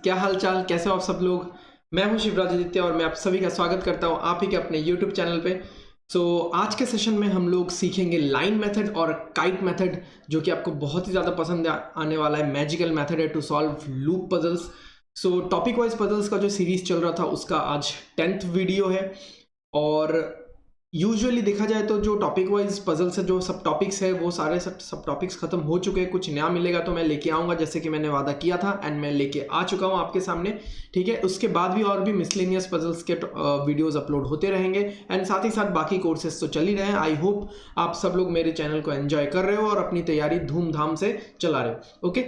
क्या हाल चाल, कैसे हो आप सब लोग। मैं हूं शिवराज आदित्य और मैं आप सभी का स्वागत करता हूं आप ही के अपने YouTube चैनल पे। आज के सेशन में हम लोग सीखेंगे लाइन मेथड और काइट मेथड, जो कि आपको बहुत ही ज़्यादा पसंद आने वाला है। मैजिकल मेथड है to solve loop puzzles. Topic wise puzzles का जो सीरीज चल रहा था उसका आज 10th वीडियो है। और यूजुअली देखा जाए तो जो टॉपिक वाइज पजल्स है, जो सब टॉपिक्स है, वो सारे सब टॉपिक्स खत्म हो चुके हैं। कुछ नया मिलेगा तो मैं लेके आऊँगा, जैसे कि मैंने वादा किया था, एंड मैं लेके आ चुका हूँ आपके सामने। ठीक है, उसके बाद भी और भी मिसलेनियस पजल्स के वीडियोस अपलोड होते रहेंगे, एंड साथ ही साथ बाकी कोर्सेज तो चल ही रहे हैं। आई होप आप सब लोग मेरे चैनल को एंजॉय कर रहे हो और अपनी तैयारी धूमधाम से चला रहे हो। Okay,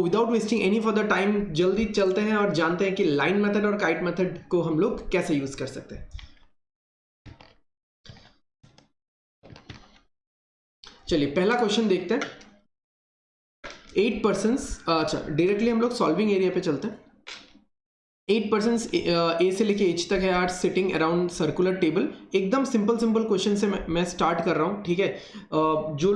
without wasting any further time जल्दी चलते हैं और जानते हैं कि लाइन मेथड और काइट मेथड को हम लोग कैसे यूज कर सकते हैं। चलिए पहला क्वेश्चन देखते हैं। 8 पर्सन्स, अच्छा डायरेक्टली हम लोग सॉल्विंग एरिया पे चलते हैं। 8 पर्सन्स ए से लेके एच तक है are sitting around circular table. एकदम सिंपल क्वेश्चन से मैं स्टार्ट कर रहा हूँ। ठीक है, जो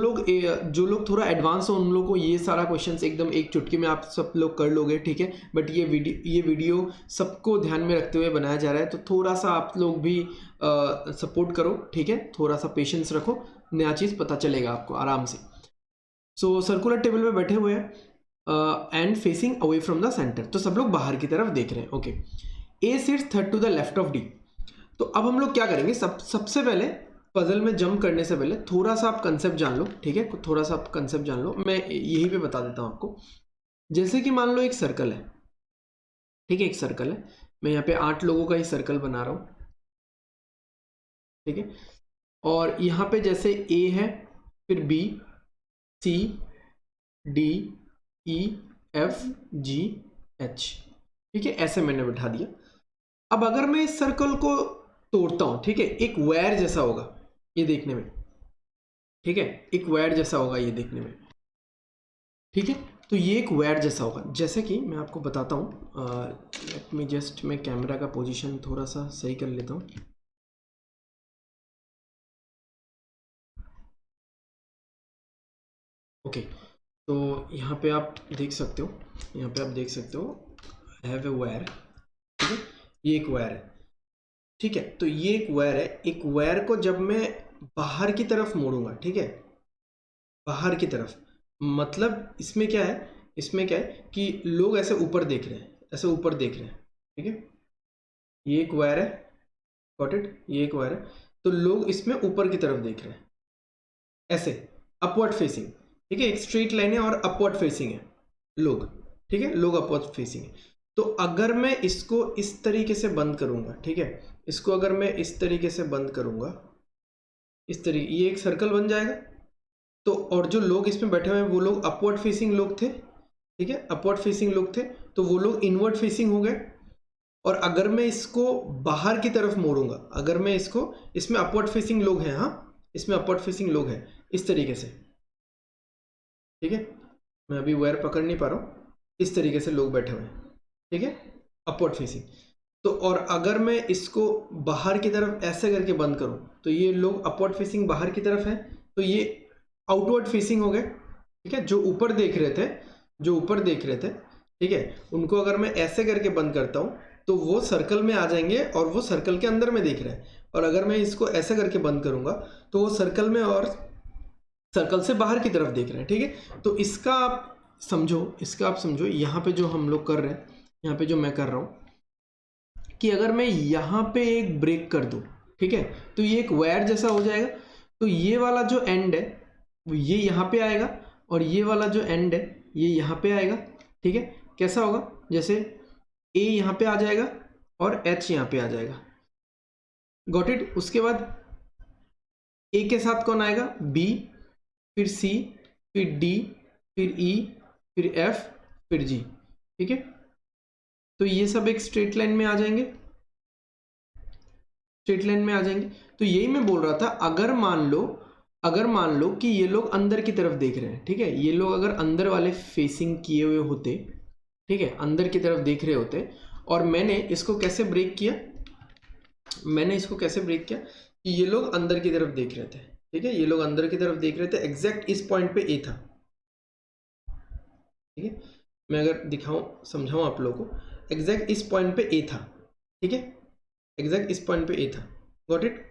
लोग थोड़ा एडवांस हो उन लोगों को ये सारा क्वेश्चंस एकदम एक चुटकी में आप सब लोग कर लोगे। ठीक है, बट ये वीडियो सबको ध्यान में रखते हुए बनाया जा रहा है, तो थोड़ा सा आप लोग भी सपोर्ट करो। ठीक है, थोड़ा सा पेशेंस रखो, नया चीज़ पता चलेगा आपको आराम से। सर्कुलर टेबल पे बैठे हुए हैं and facing away from the centre, तो सब लोग बाहर की तरफ देख रहे हैं। Okay, A sits third to the left of D. तो अब हम लोग क्या करेंगे, सबसे पहले पजल में जंप करने से पहले थोड़ा सा आप कंसेप्ट जान लो। ठीक है, थोड़ा सा आप कंसेप्ट जान लो, मैं यही पे बता देता हूँ आपको। जैसे कि मान लो एक सर्कल है। ठीक है, एक सर्कल है, मैं यहाँ पे 8 लोगों का ही सर्कल बना रहा हूँ। ठीक है, और यहाँ पे जैसे ए है, फिर B, C, D, E, F, G, H. ठीक है, ऐसे मैंने बिठा दिया। अब अगर मैं इस सर्कल को तोड़ता हूं, ठीक है, एक वायर जैसा होगा ये देखने में। ठीक है, एक वायर जैसा होगा ये देखने में। ठीक है, तो ये एक वायर जैसा होगा। जैसे कि मैं आपको बताता हूं, लेट मी जस्ट, मैं कैमरा का पोजीशन थोड़ा सा सही कर लेता हूं। ओके, तो यहाँ पे आप देख सकते हो, यहाँ पे आप देख सकते हो हैव ए वायर। ठीक है, ये एक वायर है। ठीक है, तो ये एक वायर है। एक वायर को जब मैं बाहर की तरफ मोड़ूंगा, ठीक है, बाहर की तरफ, मतलब इसमें क्या है, इसमें क्या है कि लोग ऐसे ऊपर देख रहे हैं, ऐसे ऊपर देख रहे हैं। ठीक है, ये एक वायर है, गॉट इट, ये एक वायर है, तो लोग इसमें ऊपर की तरफ देख रहे हैं ऐसे, अपवर्ड फेसिंग। ठीक है, एक स्ट्रेट लाइन है और अपवर्ड फेसिंग है लोग। ठीक है, लोग अपवर्ड फेसिंग है। तो अगर मैं इसको इस तरीके से बंद करूंगा, ठीक है, इसको अगर मैं इस तरीके से बंद करूंगा, इस तरीके, ये एक सर्कल बन जाएगा। तो और जो लोग इसमें बैठे हुए हैं वो लोग अपवर्ड फेसिंग लोग थे। ठीक है, अपवर्ड फेसिंग लोग थे, तो वो लोग इनवर्ड फेसिंग हो गए। और अगर मैं इसको बाहर की तरफ मोड़ूंगा, अगर मैं इसको, इसमें अपवर्ड फेसिंग लोग हैं, हाँ इसमें अपवर्ड फेसिंग लोग हैं इस तरीके से। ठीक है, मैं अभी वायर पकड़ नहीं पा रहा हूँ, इस तरीके से लोग बैठे हुए हैं। ठीक है, अपवर्ड फेसिंग। तो और अगर मैं इसको बाहर की तरफ ऐसे करके बंद करूं, तो ये लोग अपवर्ड फेसिंग बाहर की तरफ है, तो ये आउटवर्ड फेसिंग हो गए। ठीक है, जो ऊपर देख रहे थे, जो ऊपर देख रहे थे, ठीक है, उनको अगर मैं ऐसे करके बंद करता हूं तो वो सर्कल में आ जाएंगे और वो सर्कल के अंदर में देख रहे हैं। और अगर मैं इसको ऐसे करके बंद करूंगा तो वो सर्कल में और सर्कल से बाहर की तरफ देख रहे हैं। ठीक है, तो इसका आप समझो, इसका आप समझो, यहाँ पे जो हम लोग कर रहे हैं, यहाँ पे जो मैं कर रहा हूँ कि अगर मैं यहाँ पे एक ब्रेक कर दूँ, ठीक है, तो ये एक वायर जैसा हो जाएगा। तो ये वाला जो एंड है वो ये यहाँ पे आएगा, और ये वाला जो एंड है ये यहाँ पे आएगा। ठीक है, कैसा होगा, जैसे ए यहाँ पे आ जाएगा और एच यहाँ पे आ जाएगा। Got it. उसके बाद ए के साथ कौन आएगा, बी, फिर सी, फिर डी, फिर ई, फिर एफ, फिर जी। ठीक है, तो ये सब एक स्ट्रेट लाइन में आ जाएंगे, स्ट्रेट लाइन में आ जाएंगे। तो यही मैं बोल रहा था, अगर मान लो कि ये लोग अंदर की तरफ देख रहे हैं, ठीक है, ये लोग अगर अंदर वाले फेसिंग किए हुए होते, ठीक है, अंदर की तरफ देख रहे होते, और मैंने इसको कैसे ब्रेक किया, मैंने इसको कैसे ब्रेक किया कि ये लोग अंदर की तरफ देख रहे थे। ठीक है, ये लोग अंदर की तरफ देख रहे थे, एग्जैक्ट इस पॉइंट पे ए था। ठीक है, मैं अगर दिखाऊं समझाऊं आप लोगों को, एग्जैक्ट इस पॉइंट पे ए था, ठीक है, एग्जैक्ट इस पॉइंट पे ए था, गॉट इट।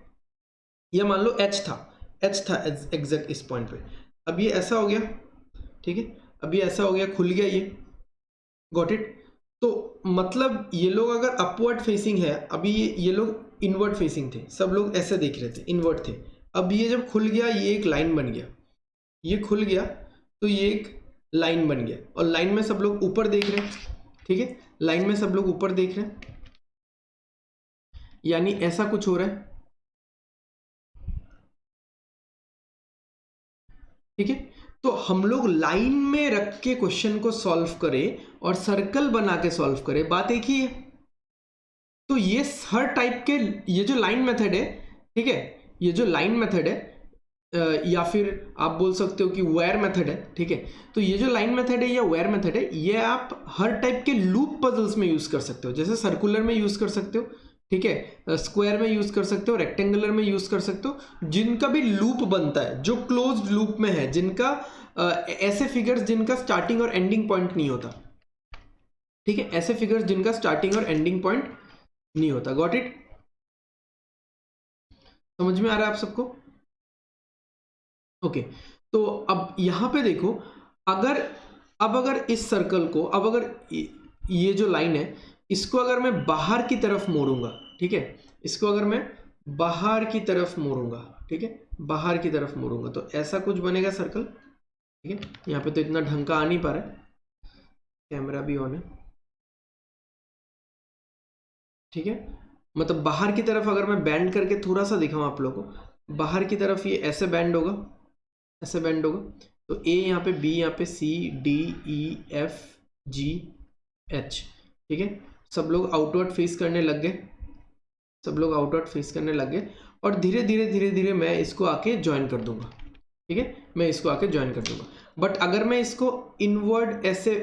या मान लो एच था, एच था एग्जैक्ट इस पॉइंट पे। अब ये ऐसा हो गया, ठीक है, अब ये ऐसा हो गया, खुल गया ये, गॉट इट। तो मतलब ये लोग अगर अपवर्ड फेसिंग है, अभी ये लोग इनवर्ड फेसिंग थे, सब लोग ऐसे देख रहे थे, इनवर्ड थे। अब ये जब खुल गया, ये एक लाइन बन गया, ये खुल गया तो ये एक लाइन बन गया, और लाइन में सब लोग ऊपर देख रहे हैं, ठीक है, लाइन में सब लोग ऊपर देख रहे हैं, यानी ऐसा कुछ हो रहा है, ठीक है। तो हम लोग लाइन में रख के क्वेश्चन को सॉल्व करें और सर्कल बना के सॉल्व करें, बात एक ही है। तो ये हर टाइप के, ये जो लाइन मेथड है, ठीक है, ये जो लाइन मेथड है, या फिर आप बोल सकते हो कि वेयर मेथड है, ठीक है। तो ये जो लाइन मेथड है या वेयर मेथड है, ये आप हर टाइप के लूप पजल्स में यूज कर सकते हो, जैसे सर्कुलर में यूज कर सकते हो, ठीक है, स्क्वायर में यूज कर सकते हो, रेक्टेंगुलर में यूज कर सकते हो, जिनका भी लूप बनता है, जो क्लोज्ड लूप में है, जिनका ऐसे फिगर्स जिनका स्टार्टिंग और एंडिंग पॉइंट नहीं होता, ठीक है, ऐसे फिगर्स जिनका स्टार्टिंग और एंडिंग पॉइंट नहीं होता, गॉट इट। समझ में आ रहा है आप सबको? ओके, तो अब यहां पे देखो, अगर इस सर्कल को, अब अगर ये जो लाइन है, इसको अगर मैं बाहर की तरफ मोड़ूंगा, ठीक है, इसको अगर मैं बाहर की तरफ मोड़ूंगा, ठीक है, बाहर की तरफ मोड़ूंगा, तो ऐसा कुछ बनेगा सर्कल, ठीक है। यहाँ पे तो इतना ढंग का आ नहीं पा रहा है, कैमरा भी ऑन है, ठीक है। मतलब बाहर की तरफ अगर मैं बैंड करके थोड़ा सा दिखाऊं आप लोगों को, बाहर की तरफ ये ऐसे बैंड होगा, ऐसे बैंड होगा, तो ए यहाँ पे, बी यहाँ पे, C D E F G H, ठीक है। सब लोग आउटवर्ड फेस करने लग गए, सब लोग आउटवर्ड फेस करने लग गए, और धीरे धीरे धीरे धीरे मैं इसको आके ज्वाइन कर दूंगा, ठीक है, मैं इसको आके ज्वाइन कर दूंगा। बट अगर मैं इसको इनवर्ड ऐसे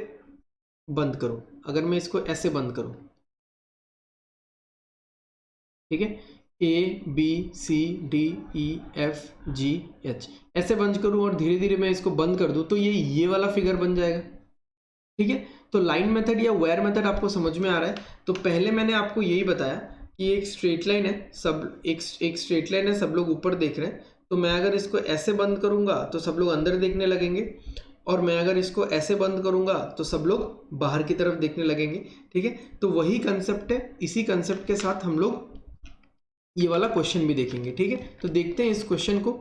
बंद करूं, अगर मैं इसको ऐसे बंद करूं, ठीक है, A B C D E F G H ऐसे बंद करूं और धीरे धीरे मैं इसको बंद कर दूं, तो ये वाला फिगर बन जाएगा, ठीक है। तो लाइन मेथड या वेयर मेथड आपको समझ में आ रहा है। तो पहले मैंने आपको यही बताया कि एक स्ट्रेट लाइन है, सब एक स्ट्रेट लाइन है, सब लोग ऊपर देख रहे हैं, तो मैं अगर इसको ऐसे बंद करूंगा तो सब लोग अंदर देखने लगेंगे, और मैं अगर इसको ऐसे बंद करूंगा तो सब लोग बाहर की तरफ देखने लगेंगे, ठीक है। तो वही कंसेप्ट है, इसी कंसेप्ट के साथ हम लोग ये वाला क्वेश्चन भी देखेंगे, ठीक है। तो देखते हैं इस क्वेश्चन को,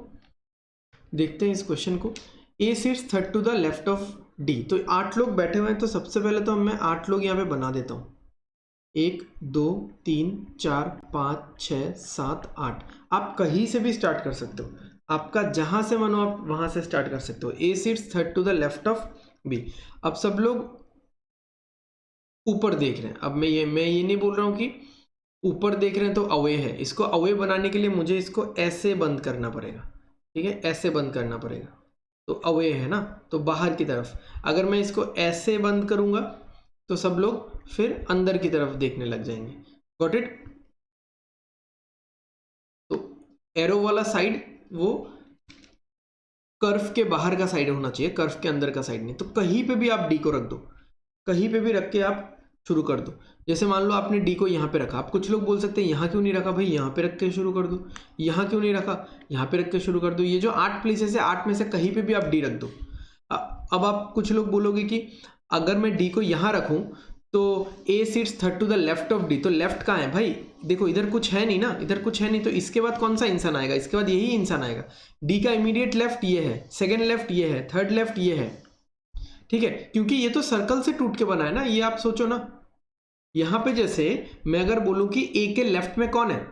देखते हैं इस क्वेश्चन को। A seats third to the left of D, तो 8 लोग बैठे हुए हैं, तो सबसे पहले तो मैं 8 लोग यहाँ पे बना देता हूँ, 1 2 3 4 5 6 7 8। आप कहीं से भी स्टार्ट कर सकते हो, आपका जहां से मन हो आप वहां से स्टार्ट कर सकते हो। A seats third to the left of B. अब सब लोग ऊपर देख रहे हैं, अब मैं ये नहीं बोल रहा हूँ कि ऊपर देख रहे हैं तो अवे है, इसको अवे बनाने के लिए मुझे इसको ऐसे बंद करना पड़ेगा, ठीक है, ऐसे बंद करना पड़ेगा, तो अवे है ना, तो बाहर की तरफ। अगर मैं इसको ऐसे बंद करूंगा तो सब लोग फिर अंदर की तरफ देखने लग जाएंगे, गॉट इट। तो एरो वाला साइड वो कर्व के बाहर का साइड होना चाहिए, कर्व के अंदर का साइड नहीं। तो कहीं पे भी आप डी को रख दो, कहीं पे भी रख के आप शुरू कर दो। जैसे मान लो आपने डी को यहाँ पे रखा, आप कुछ लोग बोल सकते हैं यहाँ क्यों नहीं रखा भाई, यहाँ पे रख के शुरू कर दो, यहाँ क्यों नहीं रखा, यहाँ पे रख के शुरू कर दो। ये जो 8 प्लेसेस है, 8 में से कहीं पे भी आप डी रख दो। अब आप कुछ लोग बोलोगे कि अगर मैं डी को यहाँ रखूँ तो A seats third to the left of D, तो लेफ्ट कहाँ है भाई, देखो इधर कुछ है नहीं ना, इधर कुछ है नहीं, तो इसके बाद कौन सा इंसान आएगा, इसके बाद यही इंसान आएगा। डी का इमीडिएट लेफ्ट ये है, सेकेंड लेफ्ट ये है, थर्ड लेफ्ट ये है, ठीक है, क्योंकि ये तो सर्कल से टूट के बना है ना। ये आप सोचो ना, यहां पे जैसे मैं अगर बोलूं कि ए के लेफ्ट में कौन है,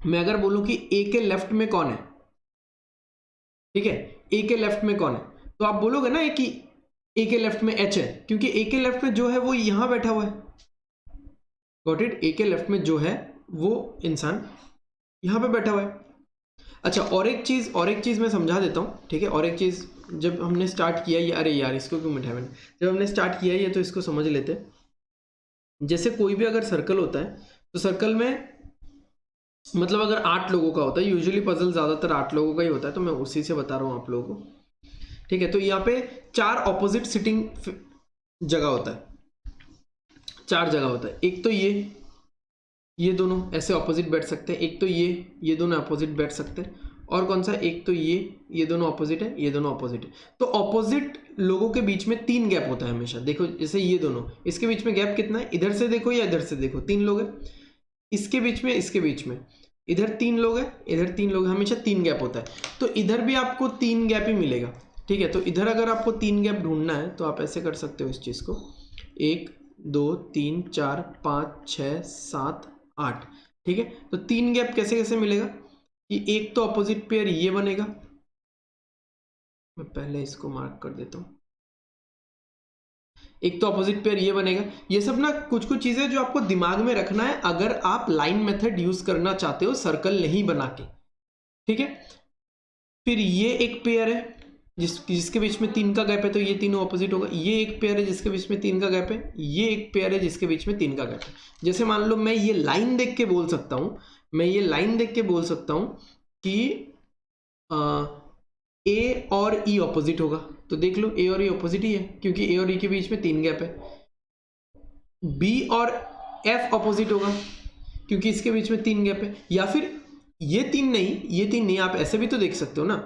मैं अगर बोलूं कि ए के लेफ्ट में कौन है, ठीक है, ए के लेफ्ट में कौन है, तो आप बोलोगे ना कि ए के लेफ्ट में एच है, क्योंकि ए के लेफ्ट में जो है वो यहां बैठा हुआ है, गॉट इट। ए के लेफ्ट में जो है वो इंसान यहां पे बैठा हुआ है। अच्छा, और एक चीज मैं समझा देता हूं, ठीक है, और एक चीज, जब हमने स्टार्ट किया ये, अरे यार इसको क्यों मिठाई मैंने, जब हमने स्टार्ट किया ये तो इसको समझ लेते हैं। जैसे कोई भी अगर सर्कल होता है तो सर्कल में मतलब अगर 8 लोगों का होता है, यूजुअली पजल ज्यादातर 8 लोगों का ही होता है, तो मैं उसी से बता रहा हूँ आप लोगों को, ठीक है। तो यहाँ पे 4 ऑपोजिट सिटिंग जगह होता है, 4 जगह होता है। एक तो ये दोनों ऐसे ऑपोजिट बैठ सकते हैं, एक तो ये दोनों अपोजिट बैठ सकते हैं, और कौन सा, एक तो ये दोनों ऑपोजिट है, ये दोनों ऑपोजिट है। तो ऑपोजिट लोगों के बीच में 3 गैप होता है हमेशा। देखो जैसे ये दोनों, इसके बीच में गैप कितना है, इधर से देखो या इधर से देखो, 3 लोग हैं, इसके बीच में, इसके बीच में, इधर 3 लोग हैं, इधर 3 लोग हैं, हमेशा 3 गैप होता है। तो इधर भी आपको 3 गैप ही मिलेगा, ठीक है। तो इधर अगर आपको 3 गैप ढूंढना है तो आप ऐसे कर सकते हो इस चीज़ को, 1 2 3 4 5 6 7 8, ठीक है। तो 3 गैप कैसे कैसे मिलेगा कि एक तो अपोजिट पेयर ये बनेगा, मैं पहले इसको मार्क कर देता हूँ, एक तो अपोजिट पेयर ये बनेगा। ये सब ना कुछ कुछ चीजें जो आपको दिमाग में रखना है अगर आप लाइन मेथड यूज करना चाहते हो सर्कल नहीं बना के, ठीक है। फिर ये एक पेयर है जिसके बीच में 3 का गैप है, तो ये तीनों ऑपोजिट होगा। ये एक पेयर है जिसके बीच में 3 का गैप है, ये एक पेयर है जिसके बीच में 3 का गैप है। जैसे मान लो मैं ये लाइन देख के बोल सकता हूं, मैं ये लाइन देख के बोल सकता हूं कि ए और ई ऑपोजिट होगा, तो देख लो ए और ई ऑपोजिट ही है क्योंकि ए और ई के बीच में 3 गैप है। बी और एफ ऑपोजिट होगा क्योंकि इसके बीच में 3 गैप है। या फिर ये तीन नहीं, आप ऐसे भी तो देख सकते हो ना।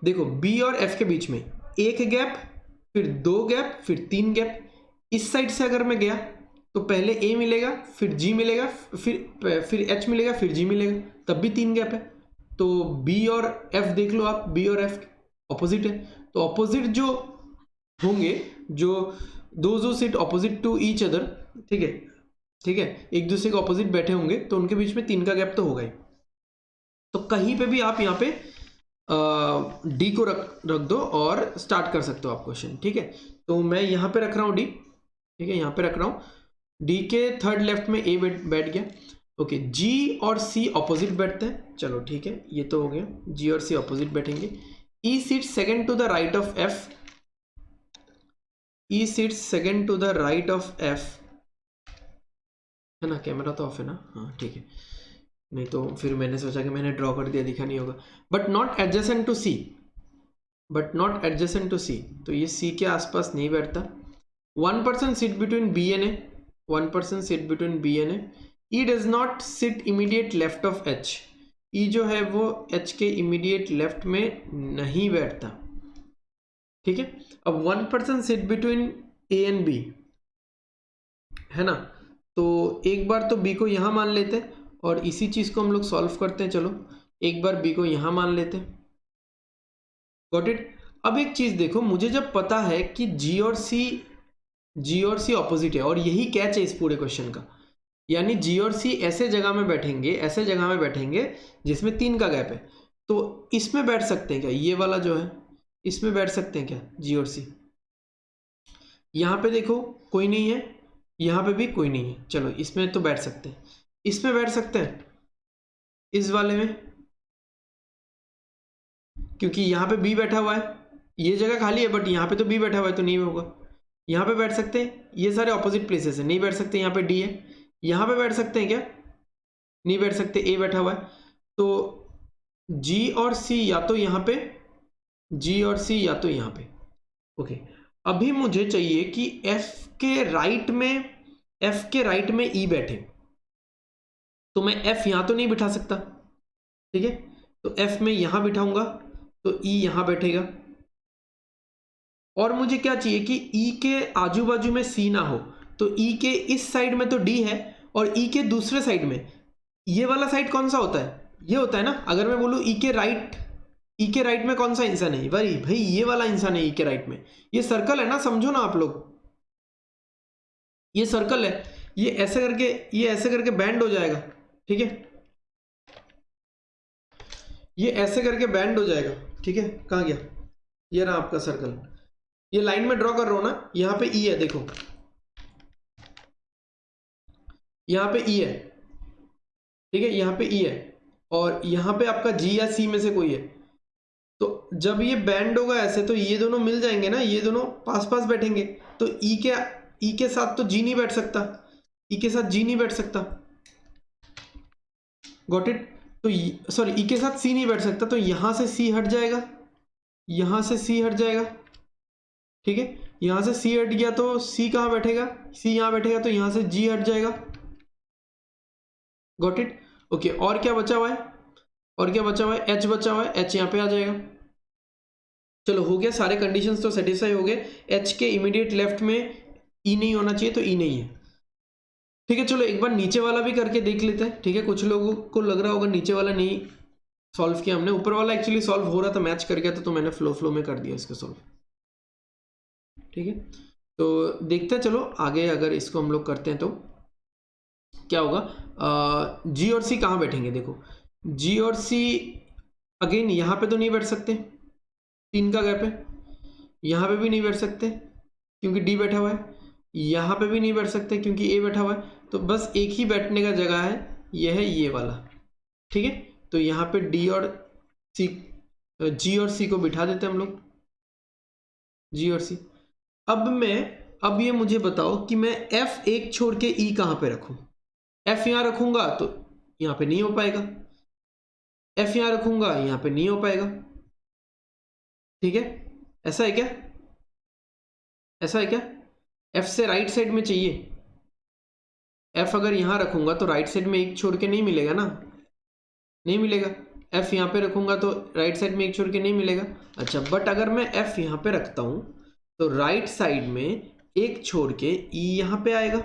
देखो बी और एफ के बीच में 1 गैप, फिर 2 गैप, फिर 3 गैप। इस साइड से अगर मैं गया तो पहले ए मिलेगा, फिर जी मिलेगा, फिर एच मिलेगा, फिर जी मिलेगा, तब भी 3 गैप है। तो बी और एफ देख लो आप, बी और एफ ऑपोजिट है। तो ऑपोजिट जो होंगे, जो दो sit opposite to each other, ठीक है, ठीक है, एक दूसरे के ऑपोजिट बैठे होंगे तो उनके बीच में 3 का गैप तो होगा ही। तो कहीं पे भी आप यहाँ पे डी को रख दो और स्टार्ट कर सकते हो आप क्वेश्चन, ठीक है। तो मैं यहाँ पे रख रहा हूँ डी, ठीक है, यहाँ पे रख रहा हूँ डी के थर्ड लेफ्ट में ए बैठ गया। ओके, जी और सी ऑपोजिट बैठते हैं, चलो ठीक है, ये तो हो गया, जी और सी ऑपोजिट बैठेंगे। E seat second to the right of F, E seat second to the right of F, है ना। कैमरा तो ऑफ है ना, हाँ ठीक है, नहीं तो फिर मैंने सोचा कि मैंने ड्रॉ कर दिया, दिखा नहीं होगा। But not adjacent to C, but not adjacent to C, तो ये सी के आसपास नहीं बैठता। 1 person sit between B and A, 1 person sit between B and A. E does not sit immediate left of H, E जो है वो H के इमीडिएट लेफ्ट में नहीं बैठता, ठीक है। अब 1 person sit between A and B, है ना। तो एक बार तो बी को यहां मान लेते हैं और इसी चीज को हम लोग सॉल्व करते हैं। चलो एक बार बी को यहां मान लेते हैं, गॉट इट। अब एक चीज देखो, मुझे जब पता है कि जी और सी ऑपोजिट है, और यही कैच है इस पूरे क्वेश्चन का, यानी जी और सी ऐसे जगह में बैठेंगे, ऐसे जगह में बैठेंगे जिसमें 3 का गैप है, तो इसमें बैठ सकते हैं क्या, ये वाला जो है इसमें बैठ सकते हैं क्या जी और सी। यहां पे देखो कोई नहीं है, यहां पे भी कोई नहीं है, चलो इसमें तो बैठ सकते हैं, इसमें बैठ सकते हैं, इस वाले में, क्योंकि यहां पे बी बैठा हुआ है, ये जगह खाली है बट यहां पे तो बी बैठा हुआ है तो नहीं होगा। यहां पे बैठ सकते हैं, ये सारे ऑपोजिट प्लेसेस है, नहीं बैठ सकते। यहां पे डी है, यहां पे बैठ सकते हैं क्या, नहीं बैठ सकते, ए बैठा हुआ है। तो जी और सी या तो यहां पे, जी और सी या तो यहां पे। ओके, अभी मुझे चाहिए कि एफ के राइट में ई बैठे, तो मैं एफ यहां तो नहीं बिठा सकता, ठीक है। तो एफ में यहां बिठाऊंगा तो ई यहां बैठेगा, और मुझे क्या चाहिए कि ई के आजू बाजू में सी ना हो, तो ई के इस साइड में तो डी है और ई के दूसरे साइड में, ये वाला साइड कौन सा होता है, ये होता है ना। अगर मैं बोलूं ई के राइट में कौन सा इंसान है, वही भाई ये वाला इंसान है ई के राइट में। ये सर्कल है ना, समझो ना आप लोग, ये सर्कल है, ये ऐसे करके बैंड हो जाएगा, ठीक है, ये ऐसे करके बैंड हो जाएगा, ठीक है। कहां गया, ये रहा आपका सर्कल, ये लाइन में ड्रॉ कर रहा हूं ना, यहां पे ई है, देखो यहां पे ई है, ठीक है, यहां पे ई है, और यहां पे आपका जी या सी में से कोई है। तो जब ये बैंड होगा ऐसे, तो ये दोनों मिल जाएंगे ना, ये दोनों पास पास बैठेंगे, तो ई के साथ तो जी नहीं बैठ सकता, ई के साथ जी नहीं बैठ सकता, गॉट इट। तो सॉरी, ई के साथ सी नहीं बैठ सकता, तो यहां से सी हट जाएगा, यहां से सी हट जाएगा, ठीक है, यहाँ से सी हट गया तो सी कहाँ बैठेगा, सी यहाँ बैठेगा तो यहाँ से जी हट जाएगा। Got it? ओके, और क्या बचा हुआ है, और क्या बचा हुआ है, एच बचा हुआ है, एच यहाँ पे आ जाएगा। चलो हो गया, सारे कंडीशंस तो सेटिस्फाई हो गए। एच के इमीडिएट लेफ्ट में ई नहीं होना चाहिए तो ई नहीं है। ठीक है, चलो एक बार नीचे वाला भी करके देख लेते हैं। ठीक है, कुछ लोगों को लग रहा होगा नीचे वाला नहीं सॉल्व किया हमने, ऊपर वाला एक्चुअली सॉल्व हो रहा था, मैच कर गया था, तो मैंने फ्लो में कर दिया इसको सॉल्व। ठीक है, तो देखते हैं, चलो आगे अगर इसको हम लोग करते हैं तो क्या होगा। जी और सी कहाँ बैठेंगे, देखो जी और सी अगेन यहाँ पे तो नहीं बैठ सकते, 3 का गैप है। यहाँ पे भी नहीं बैठ सकते क्योंकि डी बैठा हुआ है। यहाँ पे भी नहीं बैठ सकते क्योंकि ए बैठा हुआ है। तो बस एक ही बैठने का जगह है, यह है ये वाला। ठीक है, तो यहाँ पे डी और सी, जी और सी को बिठा देते हैं हम लोग, जी और सी। अब ये मुझे बताओ कि मैं एफ एक छोड़ के ई कहाँ पे रखूं। एफ यहां रखूंगा तो यहां पे नहीं हो पाएगा, एफ यहां रखूंगा यहां पे नहीं हो पाएगा। ठीक है, ऐसा है क्या, ऐसा है क्या? एफ से राइट साइड में चाहिए, एफ अगर यहां रखूंगा तो राइट साइड में एक छोड़ के नहीं मिलेगा ना, नहीं मिलेगा। एफ यहां पे रखूंगा तो राइट साइड में एक छोड़ के नहीं मिलेगा। अच्छा, बट अगर मैं एफ यहां पे रखता हूं तो राइट साइड में एक छोड़ के ई यहां पे आएगा।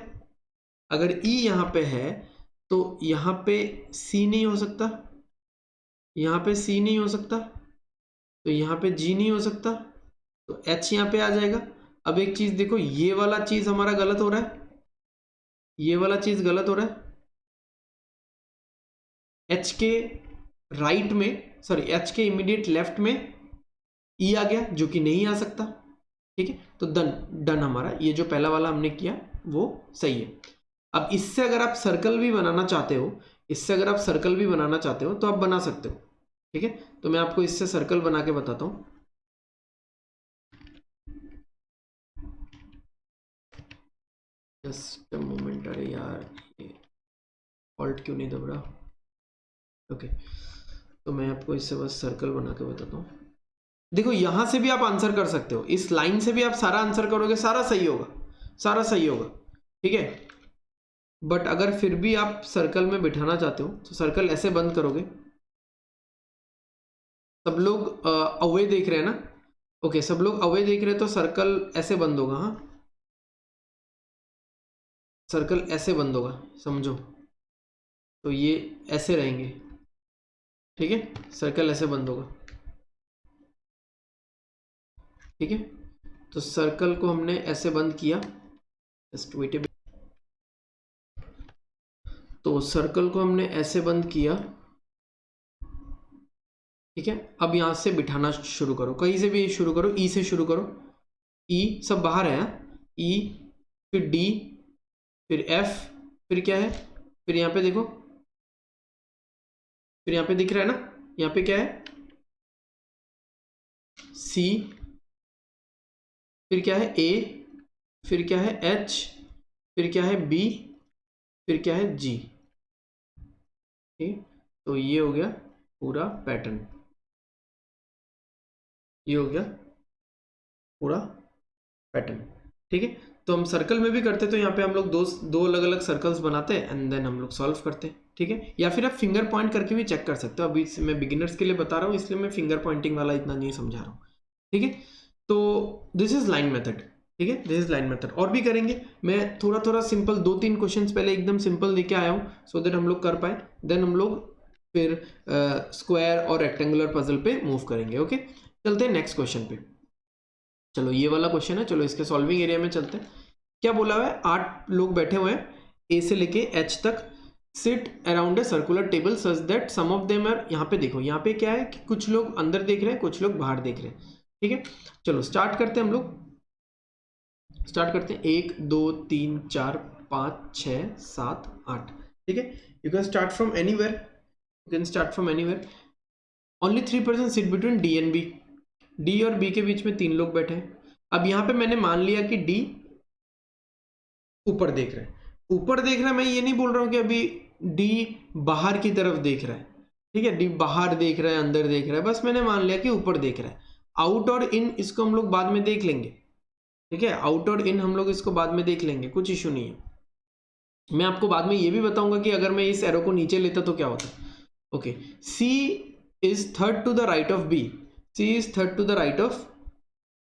अगर ई यहां पे है तो यहां पे सी नहीं हो सकता, यहां पे सी नहीं हो सकता, तो यहाँ पे जी नहीं हो सकता, तो एच यहाँ पे आ जाएगा। अब एक चीज देखो, ये वाला चीज हमारा गलत हो रहा है, ये वाला चीज गलत हो रहा है। एच के राइट में, सॉरी एच के इमीडिएट लेफ्ट में ई आ गया जो कि नहीं आ सकता। ठीक है, तो डन डन, हमारा ये जो पहला वाला हमने किया वो सही है। अब इससे अगर आप सर्कल भी बनाना चाहते हो, इससे अगर आप सर्कल भी बनाना चाहते हो तो आप बना सकते हो। ठीक है, तो मैं आपको इससे सर्कल बना के बताता हूं। जस्ट अ मोमेंट, अरे यार ऑल्ट क्यों नहीं दब रहा। ओके, तो मैं आपको इससे बस सर्कल बना के बताता हूँ। देखो यहां से भी आप आंसर कर सकते हो, इस लाइन से भी आप सारा आंसर करोगे, सारा सही होगा, सारा सही होगा। ठीक है, बट अगर फिर भी आप सर्कल में बिठाना चाहते हो तो सर्कल ऐसे बंद करोगे। सब लोग अवे देख रहे हैं ना, ओके सब लोग अवे देख रहे हैं तो सर्कल ऐसे बंद होगा। हाँ, सर्कल ऐसे बंद होगा, समझो, तो ये ऐसे रहेंगे। ठीक है, सर्कल ऐसे बंद होगा। ठीक है, तो सर्कल को हमने ऐसे बंद किया, जस्ट वेट अ बिट। तो सर्कल को हमने ऐसे बंद किया। ठीक है, अब यहां से बिठाना शुरू करो, कहीं से भी शुरू करो, ई से शुरू करो। ई सब बाहर है, ई फिर डी फिर एफ, फिर क्या है, फिर यहां पे देखो, फिर यहां पे दिख रहा है ना, यहां पे क्या है, सी, फिर क्या है ए, फिर क्या है एच, फिर क्या है बी, फिर क्या है जी। ठीक, तो ये हो गया पूरा पैटर्न, ये हो गया पूरा पैटर्न। ठीक है, तो हम सर्कल में भी करते तो यहाँ पे हम लोग दो अलग अलग सर्कल्स बनाते हैं एंड देन हम लोग सॉल्व करते हैं। ठीक है, या फिर आप फिंगर पॉइंट करके भी चेक कर सकते हो। अभी मैं बिगिनर्स के लिए बता रहा हूँ इसलिए मैं फिंगर पॉइंटिंग वाला इतना नहीं समझा रहा हूँ। ठीक है, तो दिस इज लाइन मेथड। ठीक है, दिस इज लाइन मेथड, और भी करेंगे। मैं थोड़ा थोड़ा सिंपल 2-3 क्वेश्चंस पहले एकदम सिंपल लेके आया हूँ सो दैट हम लोग कर पाए, देन हम लोग फिर स्क्वायर और रेक्टेंगुलर पजल पे मूव करेंगे। ओके, चलते हैं नेक्स्ट क्वेश्चन पे। चलो ये वाला क्वेश्चन है, चलो इसके सॉल्विंग एरिया में चलते हैं। क्या बोला हुआ है, 8 लोग बैठे हुए हैं ए से लेके एच तक, sit around a circular table such that some of them are, यहाँ पे देखो, यहाँ पे क्या है कि कुछ लोग अंदर देख रहे हैं, कुछ लोग बाहर देख रहे हैं। ठीक है, चलो स्टार्ट करते हैं, हम लोग स्टार्ट करते हैं। 1 2 3 4 5 6 7 8। ठीक है, you can start from anywhere, you can start from anywhere. Only 3 person sit between D and B, D और बी के बीच में 3 लोग बैठे हैं। अब यहां पे मैंने मान लिया कि डी ऊपर देख रहा है, ऊपर देख रहा है, मैं ये नहीं बोल रहा हूं कि अभी डी बाहर की तरफ देख रहा है। ठीक है, डी बाहर देख रहा है, अंदर देख रहा है, बस मैंने मान लिया कि ऊपर देख रहा है। आउट और इन इसको हम लोग बाद में देख लेंगे। ठीक है, आउट और इन हम लोग इसको बाद में देख लेंगे, कुछ इशू नहीं है। मैं आपको बाद में ये भी बताऊंगा कि अगर मैं इस एरो को नीचे लेता तो क्या होता। Okay, C is third to the right of B, C is third to the right of